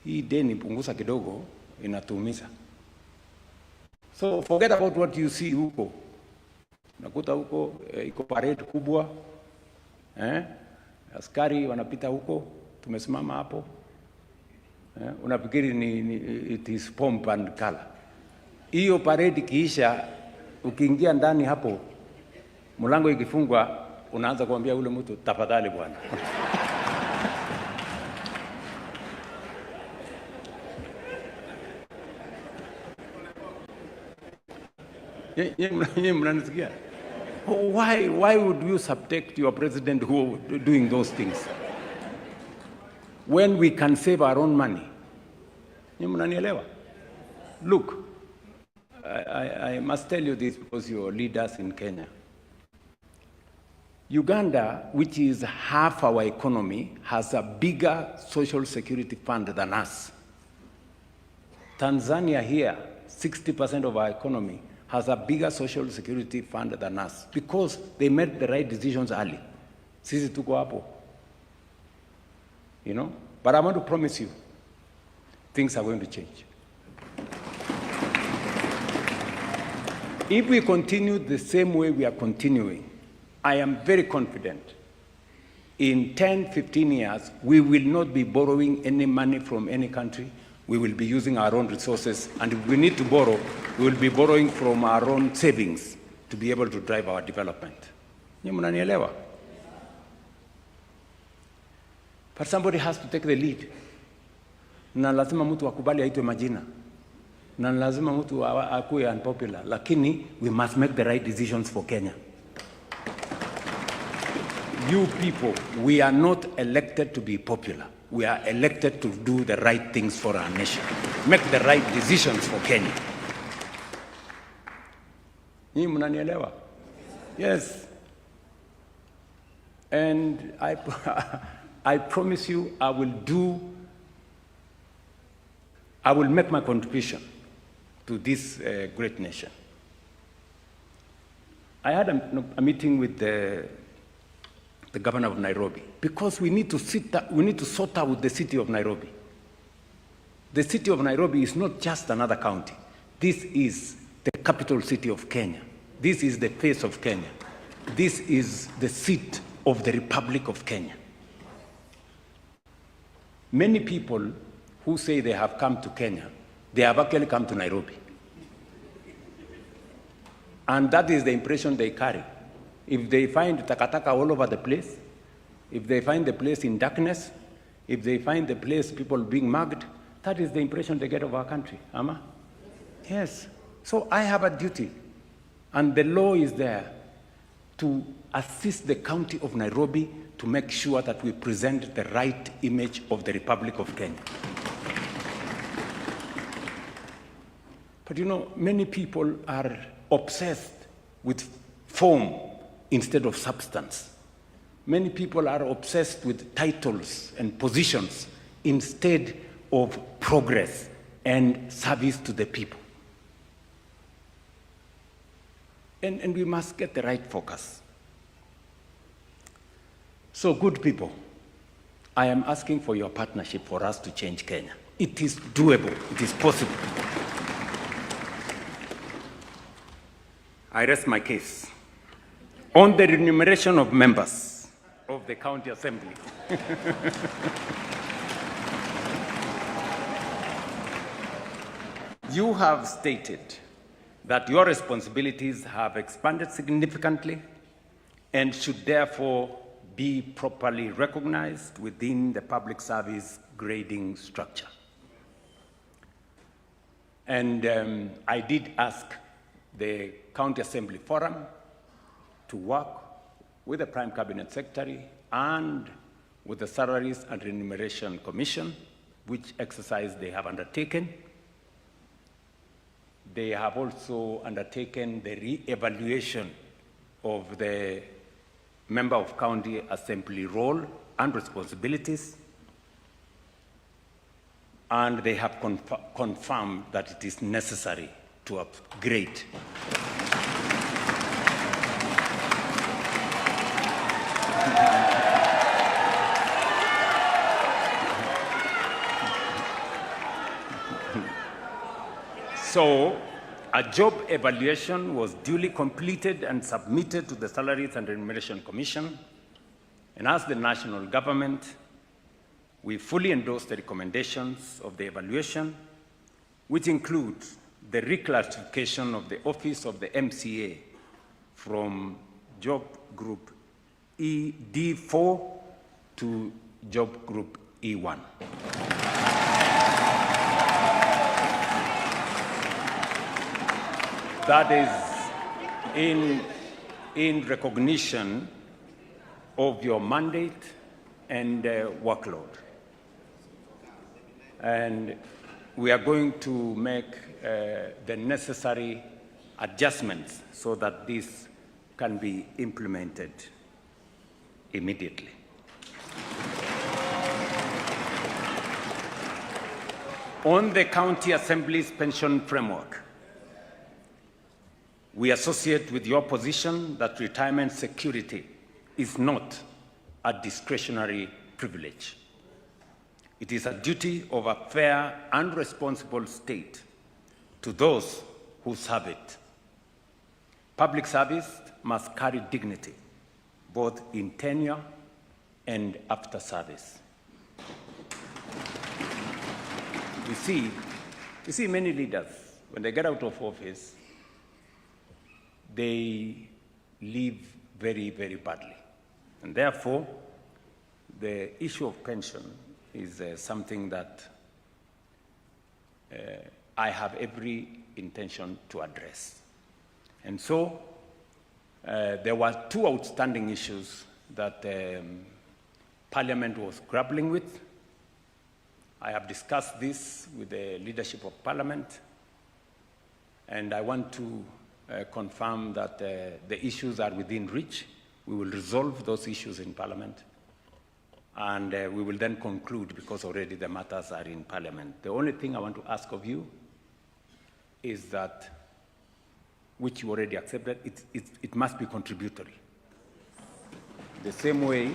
hii deni punguza kidogo, inatuumiza. So forget about what you see huko. Nakuta huko, iko parade kubwa. Askari wanapita huko, tumesimama hapo. Unafikiri it is pomp and color. Hiyo parade kiisha, ukiingia ndani hapo, mlango ikifungwa, unaanza kuambia ule mtu, tafadhali bwana. Why would you subject your president who are doing those things when we can save our own money? Look, I must tell you this because you are leaders in Kenya. Uganda, which is half our economy, has a bigger social security fund than us. Tanzania here, 60% of our economy, has a bigger social security fund than us because they made the right decisions early. Sisi tuko hapo. You know? But I want to promise you, things are going to change. If we continue the same way we are continuing, I am very confident in 10, 15 years, we will not be borrowing any money from any country. We will be using our own resources, and if we need to borrow, we will be borrowing from our own savings to be able to drive our development. Nyinyi mnanielewa? But somebody has to take the lead. Na lazima mtu akubali aitwe majina. Na lazima mtu akuwe unpopular. Lakini we must make the right decisions for Kenya. You people, we are not elected to be popular. We are elected to do the right things for our nation. Make the right decisions for Kenya. Nyinyi mnanielewa? Yes. And I promise you, I will make my contribution to this great nation. I had a meeting with the governor of Nairobi, because we need to sort out the city of Nairobi. The city of Nairobi is not just another county. This is the capital city of Kenya. This is the face of Kenya. This is the seat of the Republic of Kenya. Many people who say they have come to Kenya, they have actually come to Nairobi. And that is the impression they carry. If they find takataka all over the place, if they find the place in darkness, if they find the place people being mugged, that is the impression they get of our country. Ama? Yes. So I have a duty, and the law is there to assist the county of Nairobi to make sure that we present the right image of the Republic of Kenya. But you know, many people are obsessed with form instead of substance. Many people are obsessed with titles and positions instead of progress and service to the people. And we must get the right focus. So, good people, I am asking for your partnership for us to change Kenya. It is doable. It is possible. I rest my case. On the remuneration of members of the county assembly. You have stated that your responsibilities have expanded significantly and should therefore be properly recognized within the public service grading structure. And I did ask the County Assembly Forum to work with the Prime Cabinet Secretary and with the Salaries and Remuneration Commission, which exercise they have undertaken. They have also undertaken the re-evaluation of the Member of County Assembly role and responsibilities, and they have confirmed that it is necessary to upgrade. So, a job evaluation was duly completed and submitted to the Salaries and Remuneration Commission. And as the national government, we fully endorse the recommendations of the evaluation, which include the reclassification of the office of the MCA from job group ED4 to job group E1. That is in recognition of your mandate and workload. And we are going to make the necessary adjustments so that this can be implemented immediately. On the County Assembly's pension framework, we associate with your position that retirement security is not a discretionary privilege. It is a duty of a fair and responsible state to those who serve it. Public service must carry dignity, both in tenure and after service. You see many leaders, when they get out of office, they leave very, very badly. And therefore, the issue of pension is something that I have every intention to address. And so, there were two outstanding issues that Parliament was grappling with. I have discussed this with the leadership of Parliament, and I want to confirm that the issues are within reach. We will resolve those issues in Parliament, and we will then conclude, because already the matters are in Parliament. The only thing I want to ask of you is that, which you already accepted, it must be contributory. The same way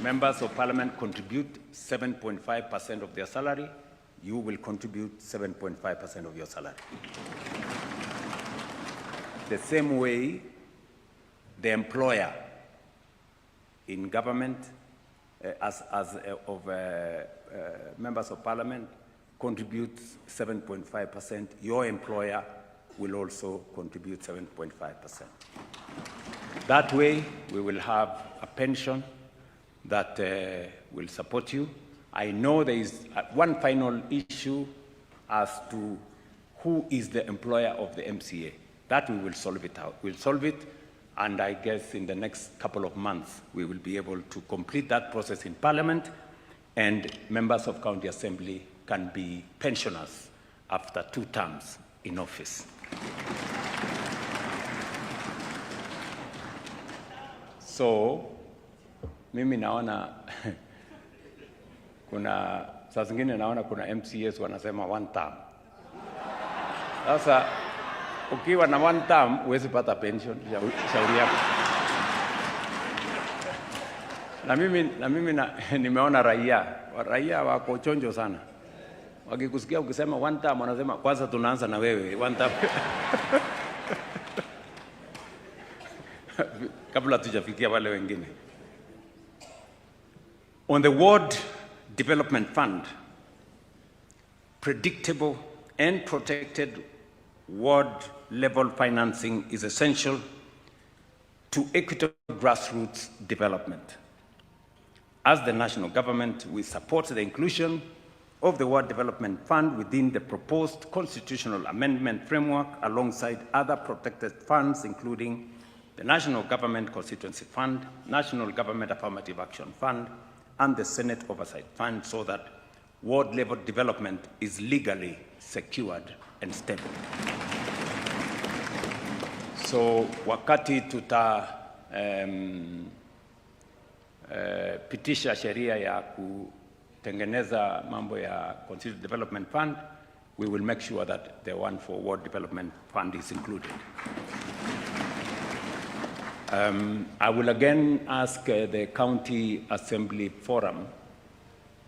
members of Parliament contribute 7.5% of their salary, you will contribute 7.5% of your salary. The same way the employer in government, members of Parliament, contributes 7.5%, your employer will also contribute 7.5%. That way, we will have a pension that will support you. I know there is one final issue as to who is the employer of the MCA. That we will solve it out. We'll solve it, and I guess in the next couple of months, we will be able to complete that process in Parliament, and members of County Assembly can be pensioners after 2 terms in office. So, mimi naona saa zingine naona kuna MCAs wanasema 1 term. Sasa ukiwa na 1 term huwezi pata pension, shauri yako. Na mimi nimeona raia wako chonjo sana. Wakikusikia ukisema 1 term wanasema kwanza tunaanza na wewe 1 term. Kabla tujafikia wale wengine. On the Ward Development Fund, predictable and protected ward-level financing is essential to equitable grassroots development. As the national government, we support the inclusion of the Ward Development Fund within the proposed constitutional amendment framework alongside other protected funds, including the National Government Constituency Fund, National Government Affirmative Action Fund, and the Senate Oversight Fund, so that ward-level development is legally secured and stable. So wakati pitisha sheria ya kutengeneza mambo ya Constituent Development Fund, we will make sure that the one for Ward Development Fund is included. I will again ask the County Assembly Forum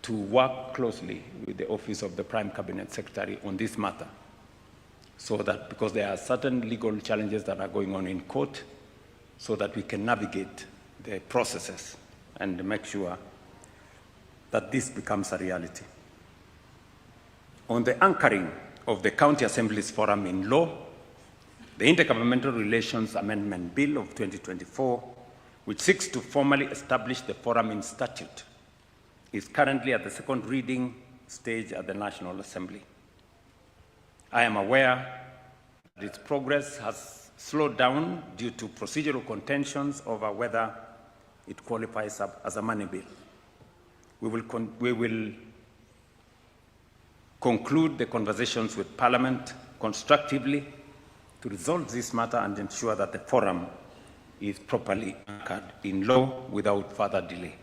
to work closely with the Office of the Prime Cabinet Secretary on this matter, so that, because there are certain legal challenges that are going on in court, so that we can navigate the processes and make sure that this becomes a reality. On the anchoring of the County Assembly's Forum in law, the Intergovernmental Relations Amendment Bill of 2024, which seeks to formally establish the forum in statute, is currently at the 2nd reading stage at the National Assembly. I am aware that its progress has slowed down due to procedural contentions over whether it qualifies as a money bill. We will conclude the conversations with Parliament constructively to resolve this matter and ensure that the forum is properly anchored in law without further delay.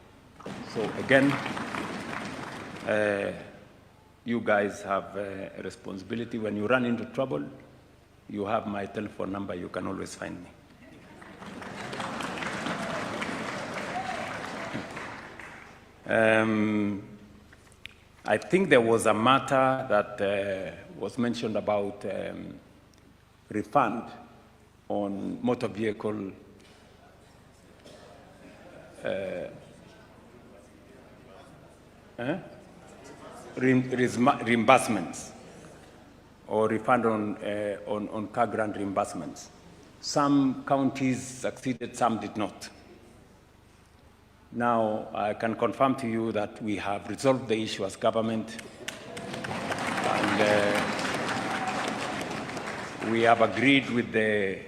So again, you guys have a responsibility. When you run into trouble, you have my telephone number. You can always find me. I think there was a matter that was mentioned about refund on motor vehicle reimbursements or refund on car grant reimbursements. Some counties succeeded, some did not. Now, I can confirm to you that we have resolved the issue as government, and we have agreed with the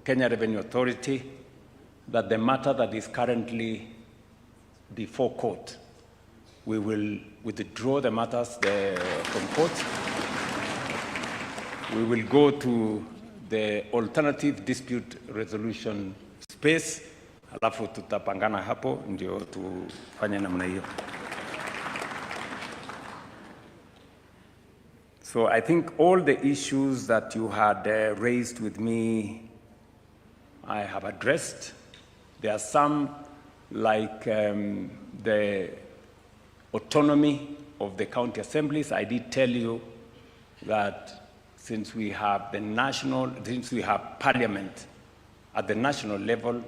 Kenya Revenue Authority that the matter that is currently before court, we will withdraw the matters from court. We will go to the alternative dispute resolution space, alafu tutapangana hapo ndio tufanye namna hiyo. So I think all the issues that you had raised with me, I have addressed. There are some like the autonomy of the county assemblies. I did tell you that since we have parliament at the national level,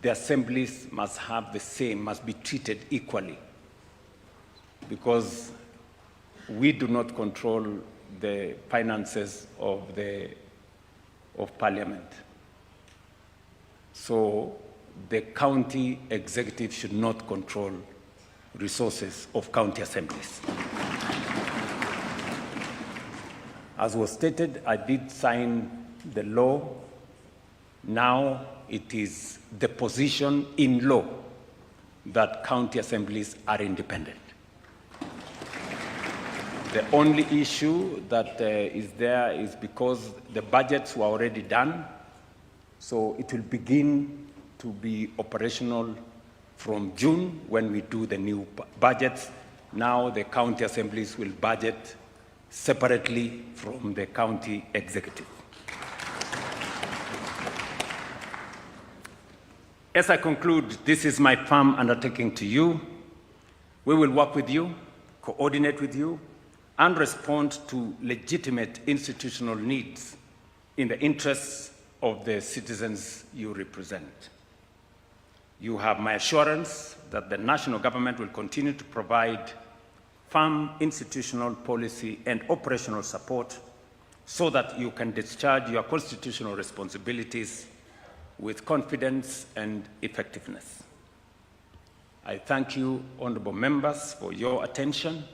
the assemblies must have the same, must be treated equally, because we do not control the finances of parliament. So the county executive should not control resources of county assemblies. As was stated, I did sign the law. Now it is the position in law that county assemblies are independent. The only issue that is there is because the budgets were already done, so it will begin to be operational from June when we do the new budgets. Now the county assemblies will budget separately from the county executive. As I conclude, this is my firm undertaking to you. We will work with you, coordinate with you, and respond to legitimate institutional needs in the interests of the citizens you represent. You have my assurance that the national government will continue to provide firm institutional policy and operational support so that you can discharge your constitutional responsibilities with confidence and effectiveness. I thank you, honorable members, for your attention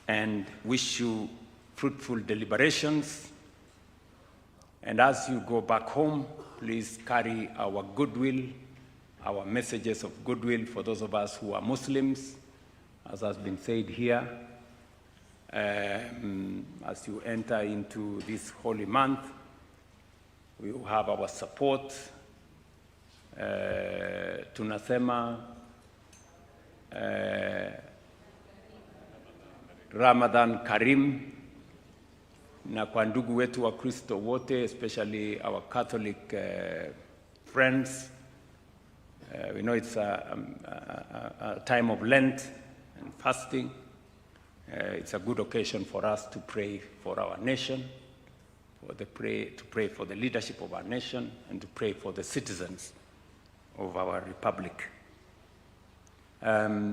and wish you fruitful deliberations. And as you go back home, please carry our goodwill, our messages of goodwill for those of us who are Muslims, as has been said here. As you enter into this holy month, we will have our support. Tunasema Ramadan Karim, na kwa ndugu wetu wa Kristo wote, especially our Catholic friends. We know it's a time of Lent and fasting. It's a good occasion for us to pray for our nation, to pray for the leadership of our nation, and to pray for the citizens of our republic.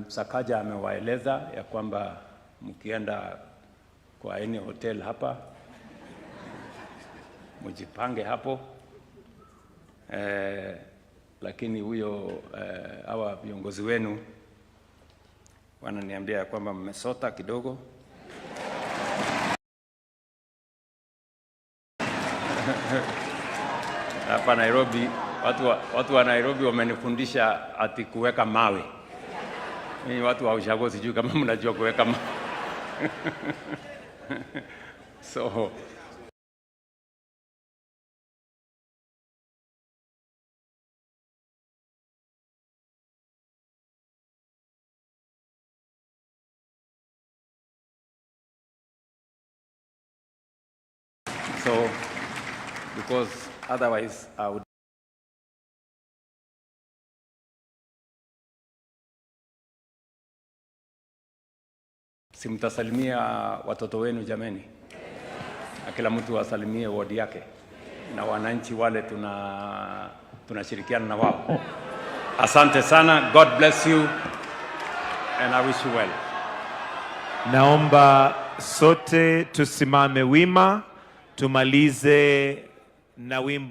Sakaja amewaeleza ya kwamba mkienda kwa any hotel hapa, mujipange hapo. Lakini huyo hawa viongozi wenu wananiambia kwamba mmesota kidogo. Hapa Nairobi, watu wa Nairobi wamenifundisha ati kuweka mawe. Mimi watu wa ushago sijui kama mnajua kuweka mawe. So because otherwise I would simtasalimia watoto wenu jameni. Na kila mtu asalimie wodi yake. Na wananchi wale tunashirikiana na wao. Asante sana. God bless you. and I wish you well. Naomba sote tusimame wima tumalize na wimbo